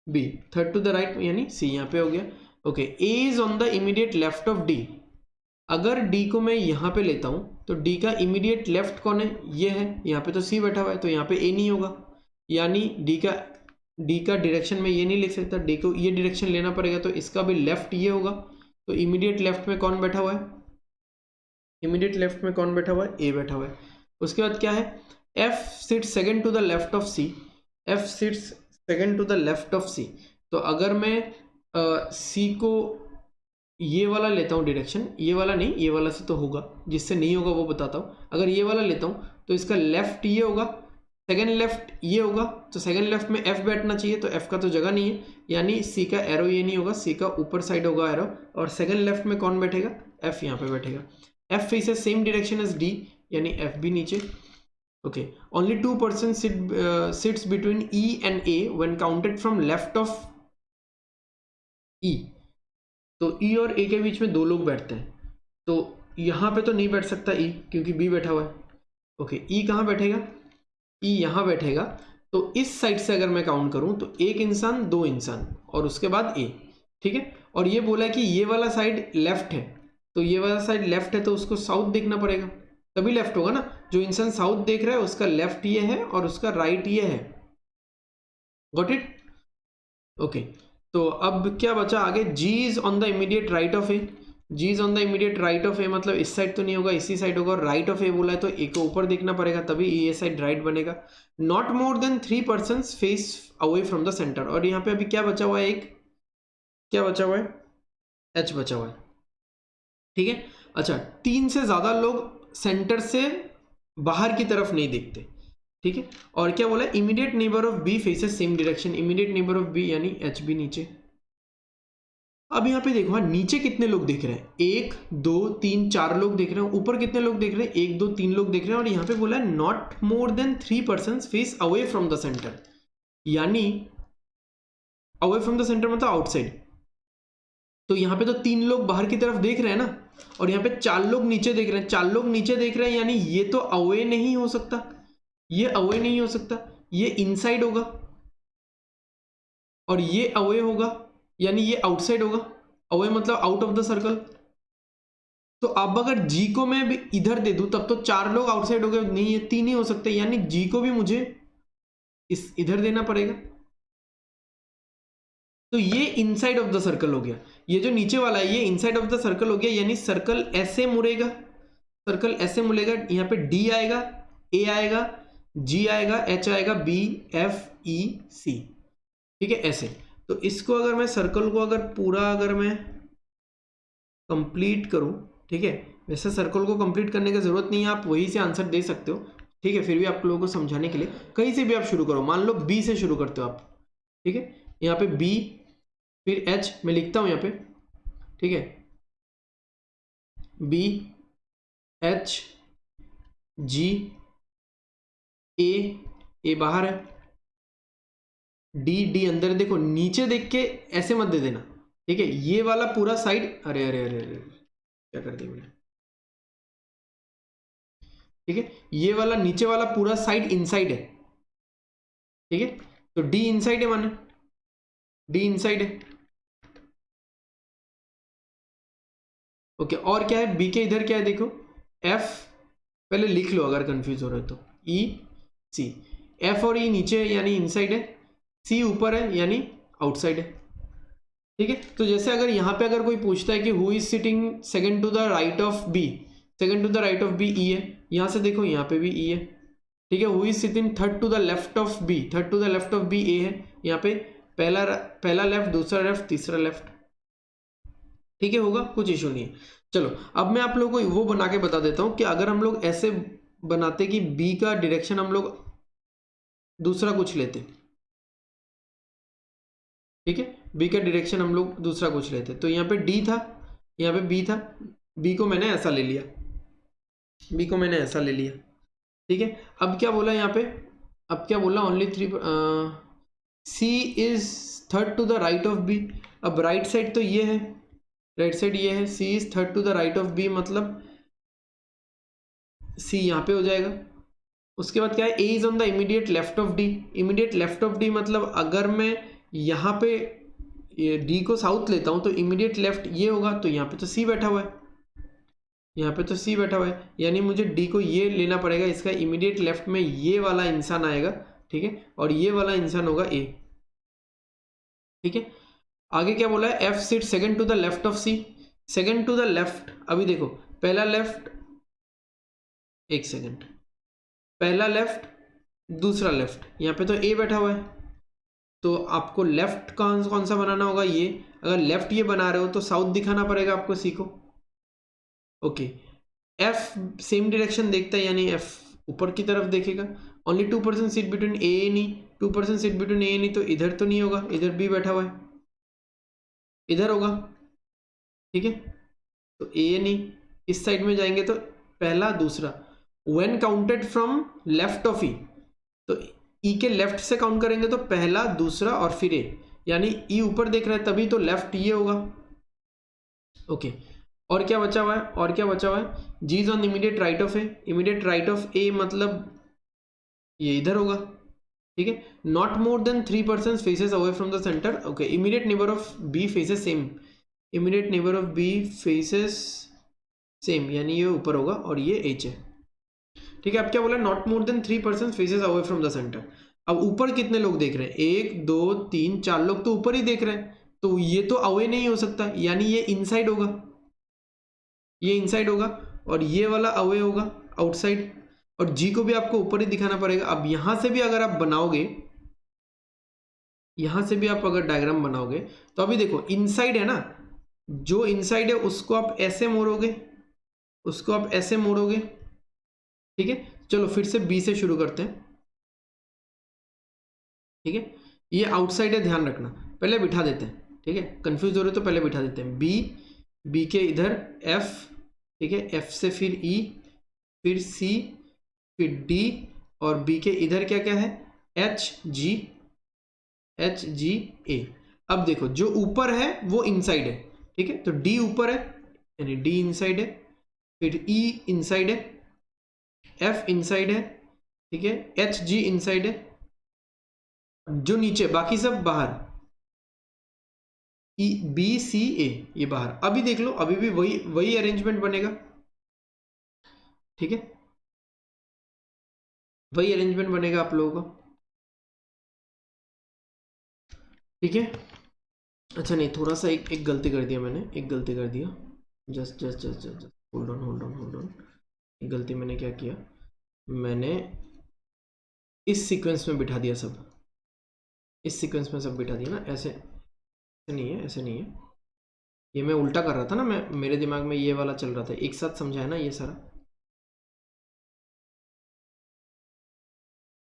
B, third to the right यानी सी यहाँ पे हो गया। Okay, A is on the immediate left of D, अगर D को मैं यहाँ पे लेता हूँ तो डी का इमीडिएट लेफ्ट कौन है, ये है, यहाँ पे तो सी बैठा हुआ है तो यहाँ पे ए नहीं होगा, यानी डी का डायरेक्शन में ये नहीं लिख सकता, डी को ये डायरेक्शन लेना पड़ेगा, तो इसका भी लेफ्ट ये होगा। तो इमीडिएट लेफ्ट में कौन बैठा हुआ है, इमीडिएट लेफ्ट में कौन बैठा हुआ है, ए बैठा हुआ है। उसके बाद क्या है, F sits second to the left of C, F sits second to the left of C. तो अगर मैं सी को ये वाला लेता हूँ डायरेक्शन, ये वाला नहीं, ये वाला से तो होगा, जिससे नहीं होगा वो बताता हूँ। अगर ये वाला लेता हूँ तो इसका लेफ्ट ये होगा, सेकंड लेफ्ट ये होगा, तो सेकंड लेफ्ट में एफ बैठना चाहिए, तो एफ का तो जगह नहीं है, यानी सी का एरो ये नहीं होगा, सी का ऊपर साइड होगा एरो, और सेकंड लेफ्ट में कौन बैठेगा, एफ यहाँ पे बैठेगा। F faces same direction as D, यानी एफ भी नीचे। Okay, only 2 person sits between E and A when counted from left of E, तो ई और ए के बीच में 2 लोग बैठते हैं, तो यहाँ पे तो नहीं बैठ सकता ई, क्योंकि बी बैठा हुआ है। ओके, ई कहाँ बैठेगा, ई यहाँ बैठेगा, तो इस साइड से अगर मैं काउंट करूँ तो एक इंसान, 2 इंसान, और उसके बाद ए, ठीक है। और ये बोला कि ये वाला साइड लेफ्ट है, तो ये वाला साइड लेफ्ट है तो उसको साउथ देखना पड़ेगा, तभी लेफ्ट होगा ना। जो इंसान साउथ देख रहा है उसका लेफ्ट ये है और उसका राइट ये है, गॉट इट। ओके, तो अब क्या बचा आगे, G is on the immediate right of A, G is on the immediate right of A, मतलब इस साइड तो नहीं होगा, इसी साइड होगा, राइट ऑफ ए बोला है तो ए को ऊपर देखना पड़ेगा, तभी ये साइड राइट बनेगा। Not more than 3 persons face away from the centre, और यहाँ पे अभी क्या बचा हुआ है, एक क्या बचा हुआ है, एच बचा हुआ है, ठीक है। अच्छा, 3 से ज्यादा लोग सेंटर से बाहर की तरफ नहीं देखते, ठीक है। और क्या बोला, immediate neighbour of B faces same direction, immediate neighbour of B यानी एच बी नीचे। अब यहाँ पे देखो, हाँ नीचे कितने लोग देख रहे हैं, 1 2 3 4 लोग देख रहे हैं, ऊपर कितने लोग देख रहे हैं, 1 2 3 लोग देख रहे हैं, और यहाँ पे बोला है not more than 3 persons face away from the centre, यानी अवे फ्रॉम द सेंटर मतलब आउटसाइड। तो यहाँ पे तो 3 लोग बाहर की तरफ देख रहे हैं ना, और यहाँ पे 4 लोग नीचे देख रहे हैं, 4 लोग नीचे देख रहे हैं, यानी ये तो अवे नहीं हो सकता, ये अवे नहीं हो सकता, ये इनसाइड होगा, और ये अवे होगा, यानी ये आउटसाइड होगा, अवे मतलब आउट ऑफ द सर्कल। तो अब अगर जी को मैं भी इधर दे दूं तब तो 4 लोग आउटसाइड हो गए, नहीं ये 3 ही हो सकते, यानी जी को भी मुझे इस इधर देना पड़ेगा, तो ये इनसाइड ऑफ द सर्कल हो गया। ये जो नीचे वाला है ये इनसाइड ऑफ द सर्कल हो गया, यानी सर्कल ऐसे मुड़ेगा, सर्कल ऐसे मुड़ेगा, यहाँ पे डी आएगा, ए आएगा, जी आएगा, एच आएगा, बी एफ ई सी, ठीक है ऐसे। तो इसको अगर मैं सर्कल को अगर पूरा अगर मैं कंप्लीट करूं, ठीक है, वैसे सर्कल को कंप्लीट करने की जरूरत नहीं है, आप वही से आंसर दे सकते हो, ठीक है। फिर भी आप लोगों को समझाने के लिए कहीं से भी आप शुरू करो, मान लो बी से शुरू करते हो आप, ठीक है, यहाँ पे बी फिर एच मैं लिखता हूं यहाँ पे, ठीक है, बी एच जी ए बाहर है, डी डी अंदर, देखो नीचे देख के ऐसे मत दे देना, ठीक है। ये वाला पूरा साइड, अरे अरे अरे अरे क्या कर दिया मैंने, ठीक है, ये वाला नीचे वाला पूरा साइड इनसाइड है, ठीक है। तो डी इनसाइड है, माने डी इनसाइड है, ओके। और क्या है, बी के इधर क्या है देखो, एफ पहले लिख लो अगर कंफ्यूज हो रहे हो तो, ई सी, एफ और ई नीचे है यानी इनसाइड है, सी ऊपर है यानी आउटसाइड है, ठीक है। तो जैसे अगर यहाँ पे अगर कोई पूछता है कि who is sitting second to the right of B, second to the right of B E है, यहाँ से देखो यहाँ पे भी ई है, ठीक है। Who is sitting third to the left of B, third to the left of B A है, यहाँ पे पहला लेफ्ट, दूसरा लेफ्ट, तीसरा लेफ्ट, ठीक है, होगा, कुछ इशू नहीं है। चलो अब मैं आप लोगों को वो बना के बता देता हूँ कि अगर हम लोग ऐसे बनाते कि बी का डायरेक्शन हम लोग दूसरा कुछ लेते, ठीक है, बी का डायरेक्शन हम लोग दूसरा कुछ लेते, तो यहाँ पे डी था, यहाँ पे बी था, बी को मैंने ऐसा ले लिया, बी को मैंने ऐसा ले लिया, ठीक है। अब क्या बोला यहाँ पे, अब क्या बोला, only 3 C is third to the right of B. अब राइट साइड तो ये है, राइट साइड ये है, C is third to the right of B, मतलब सी यहाँ पे हो जाएगा। उसके बाद क्या है, A is on the immediate left of D. Immediate left of D मतलब अगर मैं यहाँ पे ये डी को साउथ लेता हूँ तो इमीडिएट लेफ्ट ये होगा, तो यहाँ पे तो सी बैठा हुआ है, यहाँ पे तो सी बैठा हुआ है, यानी मुझे डी को ये लेना पड़ेगा, इसका इमीडिएट लेफ्ट में ये वाला इंसान आएगा, ठीक है, और ये वाला इंसान होगा ए, ठीक है। आगे क्या बोला है, F sit second to the left of C, second to the left. अभी देखो पहला लेफ्ट, एक सेकंड, पहला लेफ्ट दूसरा लेफ्ट, यहाँ पे तो ए बैठा हुआ है, तो आपको लेफ्ट कौन सा बनाना होगा, ये। अगर लेफ्ट ये बना रहे हो तो साउथ दिखाना पड़ेगा आपको सी को, ओके। एफ सेम डायरेक्शन देखता है, यानी एफ ऊपर की तरफ देखेगा। Only 2% seat between A N E, 2% seat between A N E, तो इधर तो नहीं होगा, इधर बी बैठा हुआ है, इधर होगा, ठीक है। तो ए एन ई इस साइड में जाएंगे तो पहला दूसरा, when counted from left of E, तो ई के लेफ्ट से काउंट करेंगे तो पहला दूसरा और फिर ए, यानी ई ऊपर देख रहा है तभी तो लेफ्ट ये होगा, ओके। और क्या बचा हुआ है, और क्या बचा हुआ है, G is on immediate right of A, immediate right of A मतलब ये इधर होगा, ठीक है। Not more than 3% faces away from the center, okay. Immediate neighbour of B faces same, immediate neighbour of B faces same, यानी ये ऊपर होगा और ये एच है, ठीक है। अब क्या बोला, not more than 3% faces away from the centre. अब ऊपर कितने लोग देख रहे हैं, 1 2 3 4 लोग तो ऊपर ही देख रहे हैं, तो ये तो अवे नहीं हो सकता, यानी ये इनसाइड होगा, ये इनसाइड होगा, और ये वाला अवे होगा आउटसाइड, और जी को भी आपको ऊपर ही दिखाना पड़ेगा। अब यहां से भी अगर आप बनाओगे, यहां से भी आप अगर डायग्राम बनाओगे तो अभी देखो इनसाइड है ना, जो इनसाइड है उसको आप ऐसे मोड़ोगे, उसको आप ऐसे मोड़ोगे, ठीक है। चलो फिर से बी से शुरू करते हैं, ठीक है। ये आउटसाइड है, ध्यान रखना, पहले बिठा देते हैं, ठीक है। कंफ्यूज हो रहे तो पहले बिठा देते हैं, बी, बी के इधर एफ, ठीक है, एफ से फिर ई, फिर सी, फिर डी, और बी के इधर क्या क्या है, एच जी, एच जी ए। अब देखो जो ऊपर है वो इनसाइड है, ठीक है, तो डी ऊपर है यानी डी इनसाइड है, फिर ई इनसाइड है, एफ इनसाइड है, ठीक है, एच जी इनसाइड है, जो नीचे बाकी सब बाहर, ई बी सी ए ये बाहर। अभी देख लो अभी भी वही अरेंजमेंट बनेगा, ठीक है, वही अरेंजमेंट बनेगा आप लोगों का, ठीक है। अच्छा नहीं, थोड़ा सा एक गलती कर दिया मैंने, एक गलती कर दिया, just just just just hold on hold on hold on. एक गलती मैंने क्या किया, मैंने इस सीक्वेंस में बिठा दिया सब, इस सीक्वेंस में सब बिठा दिया ना, ऐसे नहीं है, ऐसे नहीं है, ये मैं उल्टा कर रहा था ना, मैं मेरे दिमाग में ये वाला चल रहा था, एक साथ समझाया ना ये सारा।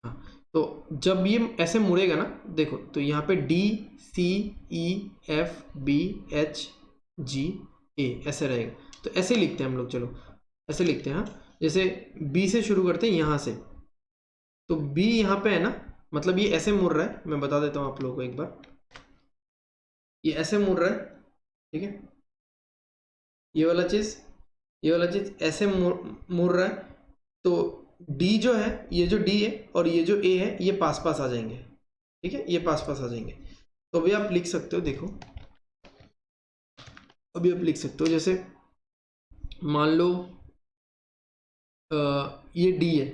हाँ, तो जब ये ऐसे मुड़ेगा ना, देखो तो यहाँ पे D C E F B H G A ऐसे रहेगा, तो ऐसे लिखते हैं हम लोग, चलो ऐसे लिखते हैं। हाँ, जैसे बी से शुरू करते हैं यहाँ से, तो बी यहाँ पे है ना, मतलब ये ऐसे मुड़ रहा है, मैं बता देता हूँ आप लोगों को एक बार, ये ऐसे मुड़ रहा है, ठीक है, ये वाला चीज ऐसे मुड़ रहा है, तो डी जो है, ये जो डी है और ये जो ए है ये पास पास आ जाएंगे, ठीक है, ये पास पास आ जाएंगे। तो अभी आप लिख सकते हो, देखो अभी आप लिख सकते हो, जैसे मान लो ये डी है,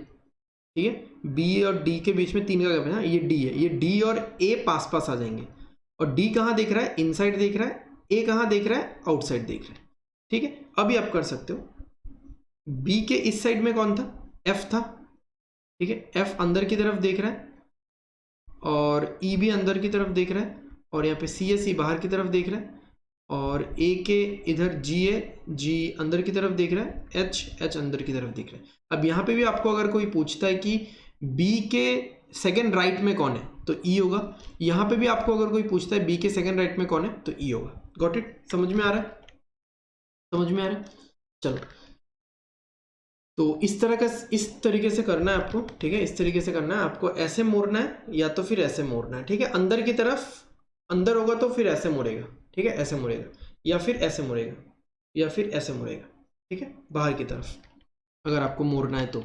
ठीक है, बी और डी के बीच में 3 का गैप है ना, ये डी है, ये डी और ए पास पास आ जाएंगे, और डी कहाँ देख रहा है, इनसाइड देख रहा है, ए कहाँ देख रहा है, आउटसाइड देख रहा है, ठीक है। अभी आप कर सकते हो, बी के इस साइड में कौन था, एफ था, ठीक है, एफ अंदर की तरफ देख रहा है, और ई भी अंदर की तरफ देख रहा है, और यहाँ पे सी है, सी बाहर की तरफ देख रहा है, और ए के इधर जी है, जी अंदर की तरफ देख रहा है, एच एच अंदर की तरफ देख रहा है। अब यहाँ पे भी आपको अगर कोई पूछता है कि बी के सेकंड राइट में कौन है, तो ई होगा। यहाँ पे भी आपको अगर कोई पूछता है बी के सेकंड राइट में कौन है, तो ई होगा। गॉट इट, समझ में आ रहा है, समझ में आ रहा है, चलो। तो इस तरीके से करना है आपको, ठीक है, इस तरीके से करना है आपको, ऐसे मोड़ना है या तो फिर ऐसे मोड़ना है, ठीक है। अंदर की तरफ अंदर होगा तो फिर ऐसे मोड़ेगा, ठीक है, ऐसे मुड़ेगा, या फिर ऐसे मुड़ेगा, या फिर ऐसे मुड़ेगा, ठीक है, बाहर की तरफ अगर आपको मोड़ना है तो।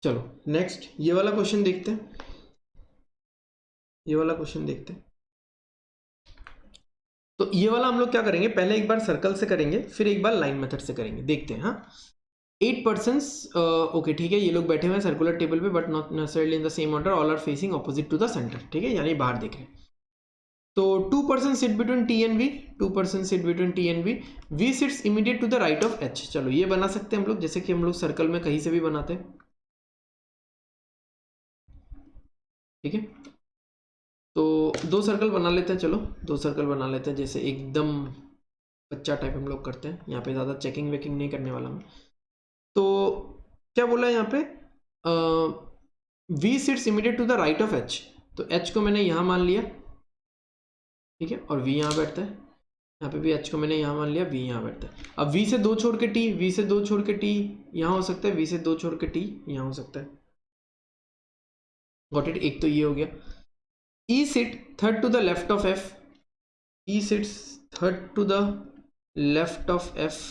चलो नेक्स्ट ये वाला क्वेश्चन देखते हैं, ये वाला क्वेश्चन देखते हैं। तो ये वाला हम लोग क्या करेंगे, पहले एक बार सर्कल से करेंगे, फिर एक बार लाइन मेथड से करेंगे, देखते हैं। हाँ, 8% ओके ठीक है, ये लोग बैठे हुए हैं सर्कुलर टेबल पे but not necessarily in the same order, all are facing opposite to the centre, ठीक है, यानी बाहर देख रहे हैं। तो 2% sit between T and V, 2% sit between T and V, V sits immediate to the right of H. चलो ये बना सकते हैं हम लोग, जैसे कि हम लोग सर्कल में कहीं से भी बनाते हैं, ठीक है। तो दो सर्कल बना लेते हैं, चलो दो सर्कल बना लेते हैं, जैसे एकदम बच्चा टाइप हम लोग करते हैं, यहाँ पे ज़्यादा चेकिंग वेकिंग नहीं करने वाला मैं। तो क्या बोला है यहाँ पे, V sits immediate to the right of H, तो एच को मैंने यहाँ मान लिया, ठीक है, और वी यहाँ बैठता है, यहाँ पे भी एच को मैंने यहाँ मान लिया, वी यहाँ बैठता है। अब वी से दो छोड़ के टी, वी से दो छोड़ के टी यहाँ हो सकता है, वी से दो छोड़ के टी यहाँ हो सकता है, गॉट इट। एक तो ये हो गया। E sit third to the left of F, E sits third to the left of F,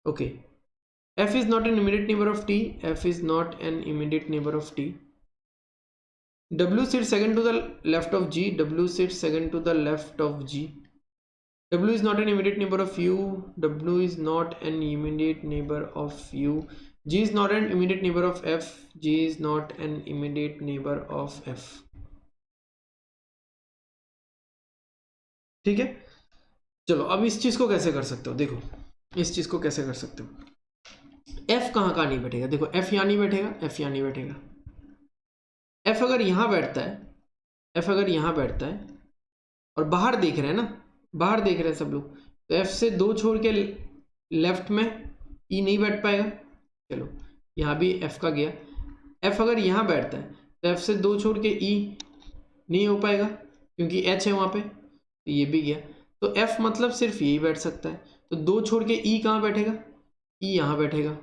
okay. F is not an immediate neighbor of T. F is not an immediate neighbor of T. W sits second to the left of G. W sits second to the left of G. W is not an immediate neighbor of U. W is not an immediate neighbor of U. G is not an immediate neighbor of F. G is not an immediate neighbor of F. ठीक है, चलो अब इस चीज को कैसे कर सकते हो, देखो इस चीज को कैसे कर सकते हो। F कहाँ कहाँ नहीं बैठेगा, देखो F यहाँ नहीं बैठेगा, F यहाँ नहीं बैठेगा। F अगर यहाँ बैठता है, F अगर यहाँ बैठता है और बाहर देख रहे हैं ना, बाहर देख रहे हैं सब लोग, तो F से दो छोड़ के लेफ्ट में E नहीं बैठ पाएगा। चलो यहाँ भी F का गया। F अगर यहाँ बैठता है तो F से दो छोड़ के E नहीं हो पाएगा क्योंकि H है वहाँ पे, तो ये भी गया। तो F मतलब सिर्फ यही बैठ सकता है, तो दो छोड़ के E कहाँ बैठेगा, E यहाँ बैठेगा,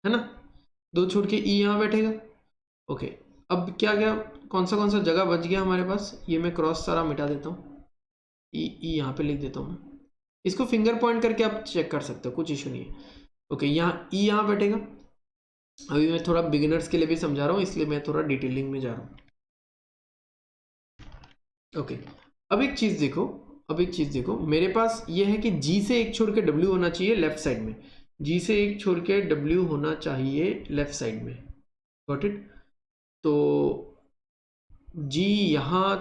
है ना, दो छोड़ के E यहाँ बैठेगा। ओके, अब क्या क्या कौन सा जगह बच गया हमारे पास, ये मैं क्रॉस सारा मिटा देता हूँ, ई यहाँ पे लिख देता हूँ मैं, इसको फिंगर पॉइंट करके आप चेक कर सकते हो, कुछ इशू नहीं है। ओके, यहाँ ई यहाँ बैठेगा। अभी मैं थोड़ा बिगिनर्स के लिए भी समझा रहा हूँ, इसलिए मैं थोड़ा डिटेलिंग में जा रहा हूँ। ओके, अब एक चीज़ देखो, अब एक चीज़ देखो, मेरे पास ये है कि जी से एक छोड़ के डब्ल्यू होना चाहिए लेफ्ट साइड में, जी से एक छोड़ के डब्ल्यू होना चाहिए लेफ्ट साइड में, गॉट इट। तो जी यहाँ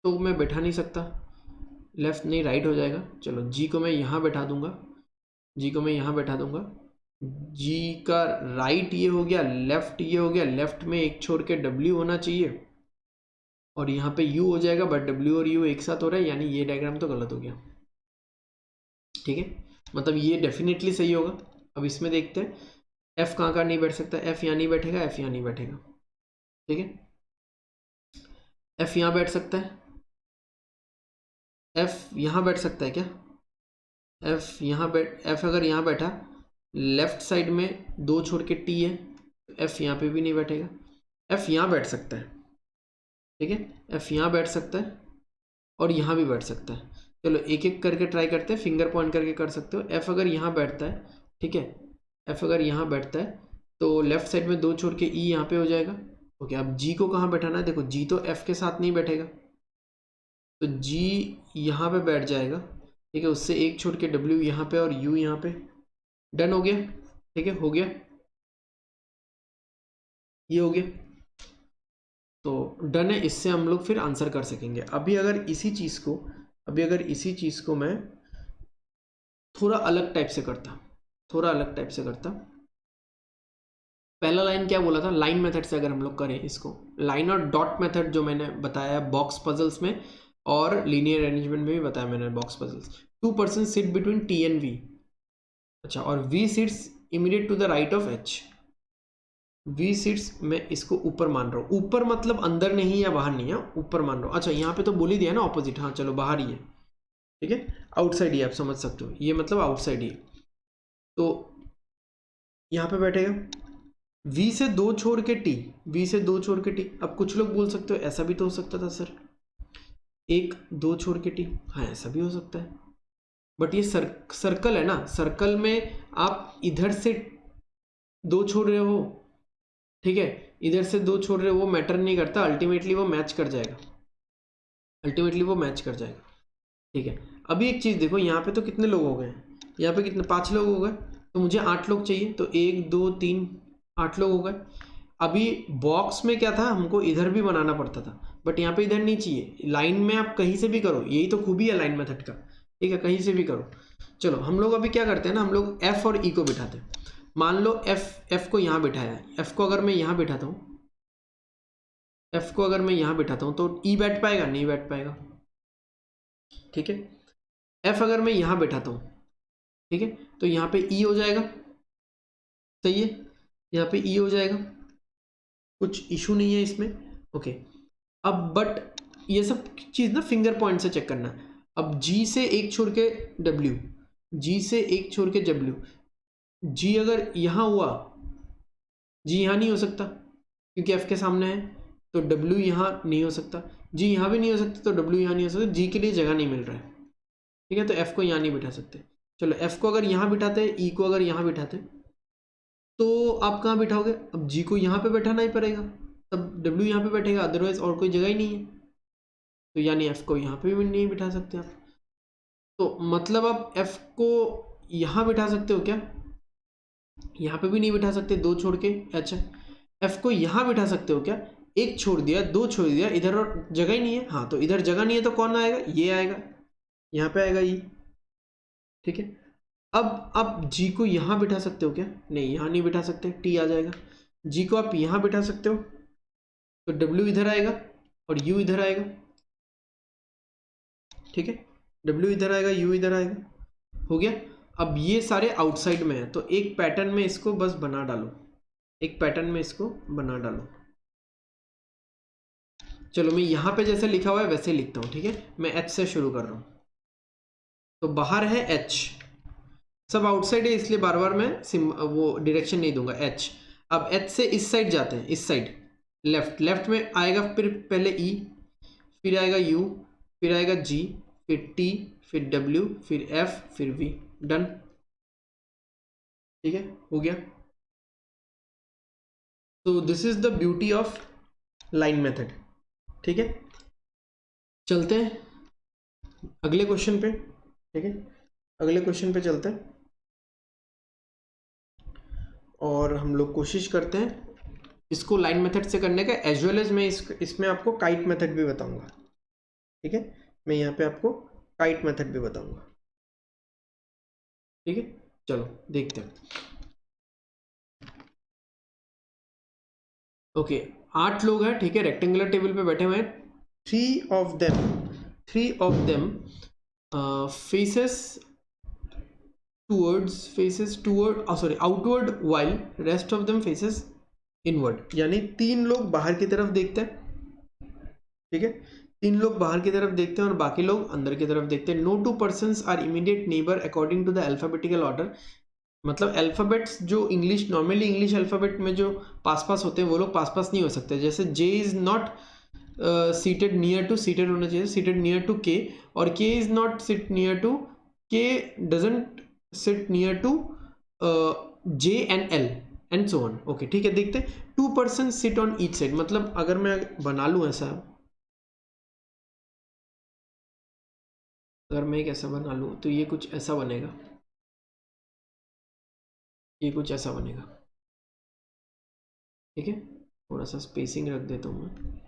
तो मैं बैठा नहीं सकता, लेफ्ट नहीं राइट हो जाएगा। चलो जी को मैं यहाँ बैठा दूंगा, जी को मैं यहाँ बैठा दूंगा, जी का राइट ये हो गया, लेफ्ट ये हो गया, लेफ्ट में एक छोड़ के डब्ल्यू होना चाहिए और यहाँ पे यू हो जाएगा, बट डब्ल्यू और यू एक साथ हो रहा है, यानी ये डायग्राम तो गलत हो गया, ठीक है, मतलब ये डेफिनेटली सही होगा। अब इसमें देखते हैं एफ कहाँ नहीं बैठ सकता, एफ यहाँ नहीं बैठेगा, एफ यहाँ नहीं बैठेगा, ठीक है, एफ यहाँ बैठ सकता है, एफ यहाँ बैठ सकता है क्या, एफ यहाँ बैठ, एफ अगर यहाँ बैठा, लेफ्ट साइड में दो छोड़ के टी है, तो एफ यहाँ पे भी नहीं बैठेगा। एफ यहाँ बैठ सकता है, ठीक है, एफ यहाँ बैठ सकता है और यहाँ भी बैठ सकता है। चलो एक एक करके ट्राई करते हैं, फिंगर पॉइंट करके कर सकते हो। एफ अगर यहाँ बैठता है, ठीक है, एफ अगर यहाँ बैठता है तो लेफ्ट साइड में दो छोड़ के ई यहाँ पे हो जाएगा। ओके, अब जी को कहाँ बैठाना है, देखो जी तो एफ के साथ नहीं बैठेगा, तो जी यहाँ पे बैठ जाएगा, ठीक है, उससे एक छोड़ के डब्ल्यू यहाँ पे और यू यहाँ पे, डन हो गया, ठीक है, हो गया, ये हो गया, तो डन है। इससे हम लोग फिर आंसर कर सकेंगे। अभी अगर इसी चीज़ को मैं थोड़ा अलग टाइप से करता, पहला लाइन क्या बोला था, लाइन मेथड से अगर हम लोग करें इसको, लाइन और डॉट मेथड जो मैंने बताया बॉक्स पजल्स में और लीनियर अरेंजमेंट में भी बताया मैंने box puzzles. 2% sit between T and V, अच्छा, और V sits immediate to the right of H, V sits मैं इसको ऊपर मान रहा हूँ, ऊपर मतलब अंदर नहीं या बाहर नहीं है, ऊपर मान रहा हूँ। अच्छा, यहाँ पे तो बोल ही दिया ना ऑपोजिट, हाँ चलो बाहर ही है, ठीक है, आउटसाइड ही आप समझ सकते हो, ये मतलब आउटसाइड ही, तो यहाँ पे बैठेगा, V से 2 छोड़ के T, V से 2 छोड़ के T। अब कुछ लोग बोल सकते हो ऐसा भी तो हो सकता था सर, 1 2 छोड़ के T, हाँ ऐसा भी हो सकता है, बट ये सर्कल है ना, सर्कल में आप इधर से 2 छोड़ रहे हो, ठीक है, इधर से 2 छोड़ रहे हो, वो मैटर नहीं करता, अल्टीमेटली वो मैच कर जाएगा, अल्टीमेटली वो मैच कर जाएगा, ठीक है। अभी एक चीज़ देखो, यहाँ पे तो कितने लोग हो गए हैं, यहाँ पे कितने 5 लोग हो गए, तो मुझे 8 लोग चाहिए, तो 1 2 3 8 लोग हो गए। अभी बॉक्स में क्या था, हमको इधर भी बनाना पड़ता था, बट यहाँ पे इधर नहीं चाहिए, लाइन में आप कहीं से भी करो, यही तो खूबी है लाइन मेथड का, ठीक है, कहीं से भी करो। चलो हम लोग अभी क्या करते हैं ना, हम लोग एफ और ई को बिठाते हैं। मान लो एफ को यहाँ बिठाया, एफ को अगर मैं यहाँ बिठाता हूँ, एफ को अगर मैं यहाँ बिठाता हूँ तो ई बैठ पाएगा, नहीं बैठ पाएगा, ठीक है। एफ अगर मैं यहाँ बिठाता हूँ, ठीक है, तो यहाँ पे ई हो जाएगा, सही है, यहाँ पे ई हो जाएगा, कुछ इशू नहीं है इसमें, ओके। अब बट ये सब चीज़ ना फिंगर पॉइंट से चेक करना। अब जी से 1 छोड़ के डब्ल्यू, जी से 1 छोड़ के डब्ल्यू, जी अगर यहाँ हुआ, जी यहाँ नहीं हो सकता क्योंकि एफ के सामने है, तो डब्ल्यू यहाँ नहीं हो सकता, जी यहाँ भी नहीं हो सकता, तो डब्ल्यू यहाँ नहीं हो सकता, जी के लिए जगह नहीं मिल रहा है, ठीक है, तो एफ को यहाँ नहीं बिठा सकते। चलो एफ को अगर यहाँ बिठाते हैं, ई को अगर यहाँ बिठाते, तो आप कहाँ बिठाओगे, अब जी को यहाँ पे बैठाना ही पड़ेगा, तब डब्ल्यू यहाँ पे बैठेगा, अदरवाइज और कोई जगह ही नहीं है, तो यानी एफ को यहाँ पे भी नहीं बिठा सकते आप। तो मतलब आप एफ को यहाँ बिठा सकते हो क्या, यहाँ पे भी नहीं बिठा सकते, 2 छोड़ के। अच्छा एफ को यहाँ बिठा सकते हो क्या, 1 छोड़ दिया, 2 छोड़ दिया, इधर और जगह ही नहीं है, हाँ तो इधर जगह नहीं है तो कौन आएगा, ये आएगा, यहाँ पे आएगा ई, ठीक है। अब आप जी को यहाँ बिठा सकते हो क्या, नहीं यहाँ नहीं बिठा सकते, टी आ जाएगा। जी को आप यहाँ बिठा सकते हो, तो डब्ल्यू इधर आएगा और यू इधर आएगा, ठीक है, डब्ल्यू इधर आएगा, यू इधर आएगा, हो गया। अब ये सारे आउटसाइड में है, तो एक पैटर्न में इसको बस बना डालो, एक पैटर्न में इसको बना डालो। चलो मैं यहाँ पे जैसे लिखा हुआ है वैसे लिखता हूँ, ठीक है, मैं एच से शुरू कर रहा हूँ, तो बाहर है एच, सब आउटसाइड है इसलिए बार बार मैं वो डायरेक्शन नहीं दूंगा, एच। अब एच से इस साइड जाते हैं, इस साइड लेफ्ट, लेफ्ट में आएगा फिर पहले ई, फिर आएगा यू, फिर आएगा जी, फिर टी, फिर डब्ल्यू, फिर एफ, फिर वी, डन, ठीक है, हो गया। तो this is the beauty of line method, ठीक है। चलते हैं अगले क्वेश्चन पे, ठीक है, अगले क्वेश्चन पे चलते हैं और हम लोग कोशिश करते हैं इसको लाइन मेथड से करने का, एज वेल एज मैं इसमें आपको काइट मेथड भी बताऊंगा, ठीक है, मैं यहाँ पे आपको काइट मेथड भी बताऊंगा, ठीक है। चलो देखते हैं, ओके 8 लोग हैं, ठीक है, रेक्टेंगुलर टेबल पे बैठे हुए हैं, three of them faces outward while rest of them faces inward, यानी 3 लोग बाहर की तरफ देखते हैं, ठीक है, 3 लोग बाहर की तरफ देखते हैं और बाकी लोग अंदर की तरफ देखते हैं। No two persons are immediate neighbor according to the alphabetical order, मतलब अल्फ़ाबेट्स जो इंग्लिश नॉर्मली इंग्लिश अल्फ़ाबेट में जो पास पास होते हैं वो लोग पास पास नहीं हो सकते, जैसे J is not seated near to, seated होना चाहिए सीटेड नियर टू के, और K is not sit near to, K doesn't sit near to J and L and so on, okay ठीक है। देखते हैं 2 person sit on each side, मतलब अगर मैं बना लूँ ऐसा, अगर मैं एक ऐसा बना लूँ तो ये कुछ ऐसा बनेगा, ये कुछ ऐसा बनेगा, ठीक है, थोड़ा सा स्पेसिंग रख देता हूँ मैं,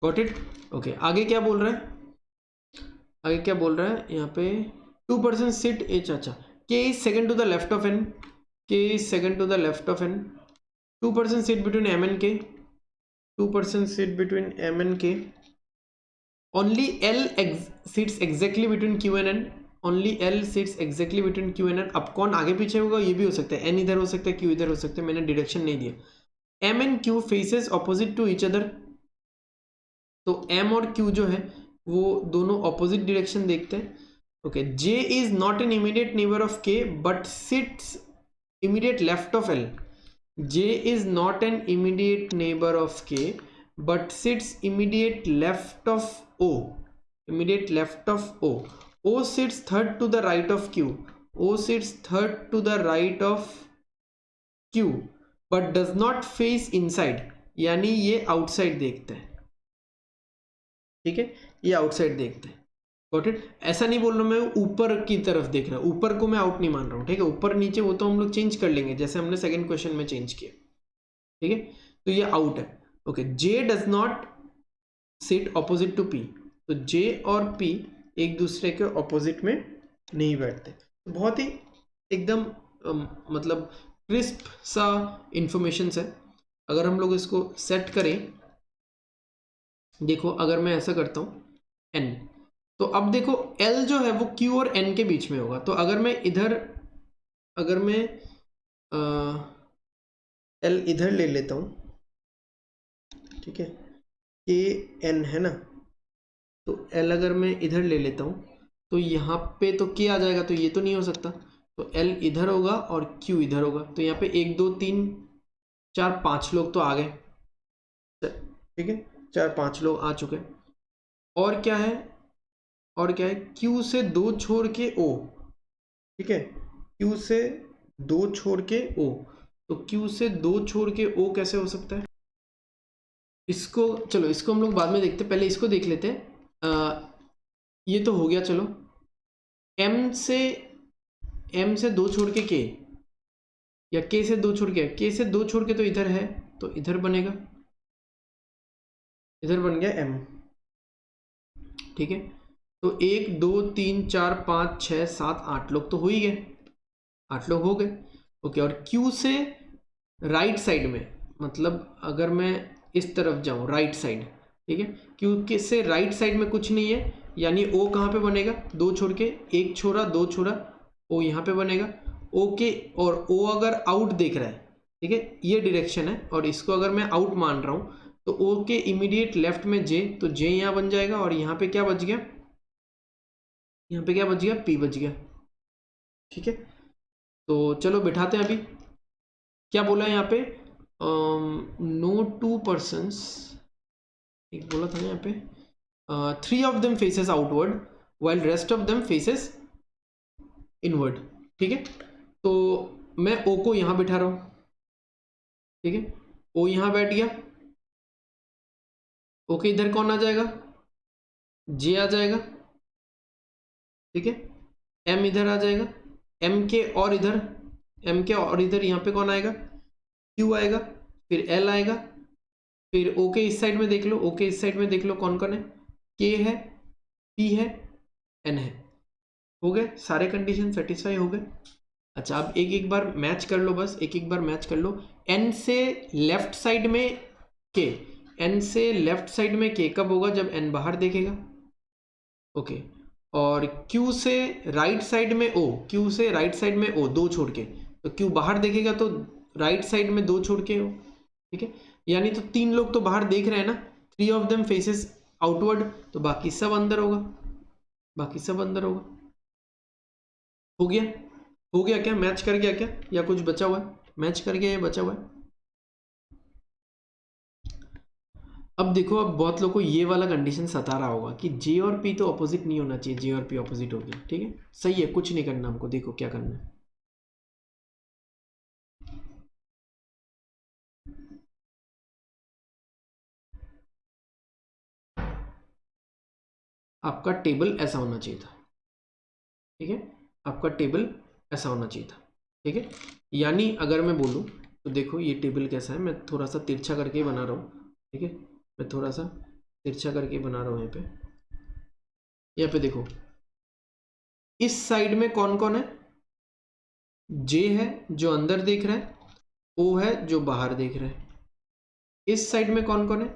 गॉट इट, ओके। आगे क्या बोल रहा है, आगे क्या बोल रहा है यहाँ पे, 2 पर्सन सिट एच, अच्छा K is second to the left of N, K is second to the left of N, 2 person sit between M and K, 2 person sit between M and K, only L sits exactly between Q and N, only L sits exactly between Q and N. अब कौन आगे पीछे होगा ये भी हो सकता है, एन इधर हो सकता है, क्यू इधर हो सकता है, मैंने डिरेक्शन नहीं दिया। M and Q faces opposite to each other, तो एम और क्यू जो है वो दोनों ऑपोजिट डायरेक्शन देखते हैं, okay. J is not an immediate neighbour of K but sits immediate left of L. J is not an immediate neighbor of K, but sits immediate left of O. Immediate left of O. O sits third to the right of Q. O sits third to the right of Q, but does not face inside. यानी ये outside देखते हैं, ठीक है, ये outside देखते हैं. Got it. ऐसा नहीं बोल रहा मैं ऊपर की तरफ देख रहा हूँ, ऊपर को मैं आउट नहीं मान रहा हूँ, ठीक है. ऊपर नीचे वो तो हम लोग चेंज कर लेंगे जैसे हमने सेकंड क्वेश्चन में चेंज किया, ठीक है. तो ये आउट है. Okay. J does not sit opposite to P. तो जे और पी एक दूसरे के ऑपोजिट में नहीं बैठते. बहुत ही एकदम मतलब क्रिस्प सा इंफॉर्मेशन है. अगर हम लोग इसको सेट करें, देखो अगर मैं ऐसा करता हूँ एन, तो अब देखो एल जो है वो क्यू और एन के बीच में होगा. तो अगर मैं इधर, अगर मैं एल इधर ले लेता हूँ, ठीक है, के एन है ना, तो एल अगर मैं इधर ले लेता हूँ तो यहाँ पे तो के आ जाएगा, तो ये तो नहीं हो सकता. तो एल इधर होगा और क्यू इधर होगा. तो यहाँ पे 1 2 3 4 5 लोग तो आ गए, ठीक है, 4 5 लोग आ चुके. और क्या है, और क्या है, Q से 2 छोड़ के O, ठीक है, Q से 2 छोड़ के O. तो Q से 2 छोड़ के O कैसे हो सकता है, इसको चलो इसको हम लोग बाद में देखते हैं, पहले इसको देख लेते हैं. ये तो हो गया. चलो M से 2 छोड़ के K, या K से 2 छोड़ के, K से 2 छोड़ के तो इधर है, तो इधर बनेगा, इधर बन गया M, ठीक है. तो 1 2 3 4 5 6 7 8 लोग तो हो ही गए, 8 लोग हो गए. ओके. और Q से राइट साइड में, मतलब अगर मैं इस तरफ जाऊं राइट साइड, ठीक है, Q के से राइट साइड में कुछ नहीं है, यानी O कहाँ पे बनेगा, 2 छोड़ के, 1 छोड़ा 2 छोड़ा, O यहाँ पे बनेगा. O के, और O अगर आउट देख रहा है, ठीक है, ये डायरेक्शन है, और इसको अगर मैं आउट मान रहा हूँ, तो O के इमीडिएट लेफ्ट में J, तो J यहाँ बन जाएगा, और यहाँ पे क्या बच गया, यहाँ पे क्या बच गया, P बच गया, ठीक है. तो चलो बिठाते हैं. अभी क्या बोला है यहाँ पे, नो 2 persons, एक बोला था यहाँ पे, 3 of them faces outward while rest of them faces inward, ठीक है. तो मैं O को यहाँ बिठा रहा हूँ, ठीक है, O यहाँ बैठ गया. O के इधर कौन आ जाएगा, J आ जाएगा, ठीक है, M इधर आ जाएगा, M के और इधर, M के और इधर यहाँ पे कौन आएगा, Q आएगा, फिर L आएगा, फिर O के इस साइड में देख लो, O के इस साइड में देख लो कौन कौन है, K है, P है, N है. हो गए सारे कंडीशन सेटिस्फाई हो गए. अच्छा, अब एक एक बार मैच कर लो, बस एक एक बार मैच कर लो. N से लेफ्ट साइड में K, N से लेफ्ट साइड में K कब होगा, जब N बाहर देखेगा. ओके. और Q से राइट साइड में O, Q से राइट साइड में O 2 छोड़ के, तो Q बाहर देखेगा तो राइट साइड में 2 छोड़ के O, ठीक है. यानी तो 3 लोग तो बाहर देख रहे हैं ना, 3 of them faces outward, तो बाकी सब अंदर होगा, बाकी सब अंदर होगा. हो गया, हो गया क्या, मैच कर गया क्या, या कुछ बचा हुआ है, मैच कर गया या बचा हुआ है. अब देखो, अब बहुत लोगों को ये वाला कंडीशन सता रहा होगा कि J और P तो ऑपोजिट नहीं होना चाहिए, J और P ऑपोजिट हो गया, ठीक है, सही है, कुछ नहीं करना हमको. देखो क्या करना है, आपका टेबल ऐसा होना चाहिए था, ठीक है, आपका टेबल ऐसा होना चाहिए था, ठीक है. यानी अगर मैं बोलूँ तो देखो ये टेबल कैसा है, मैं थोड़ा सा तिरछा करके बना रहा हूँ, ठीक है, मैं थोड़ा सा तिरछा करके बना रहा हूँ. यहाँ पे देखो, इस साइड में कौन कौन है, J है जो अंदर देख रहा है, O है जो बाहर देख रहा है. इस साइड में कौन कौन है,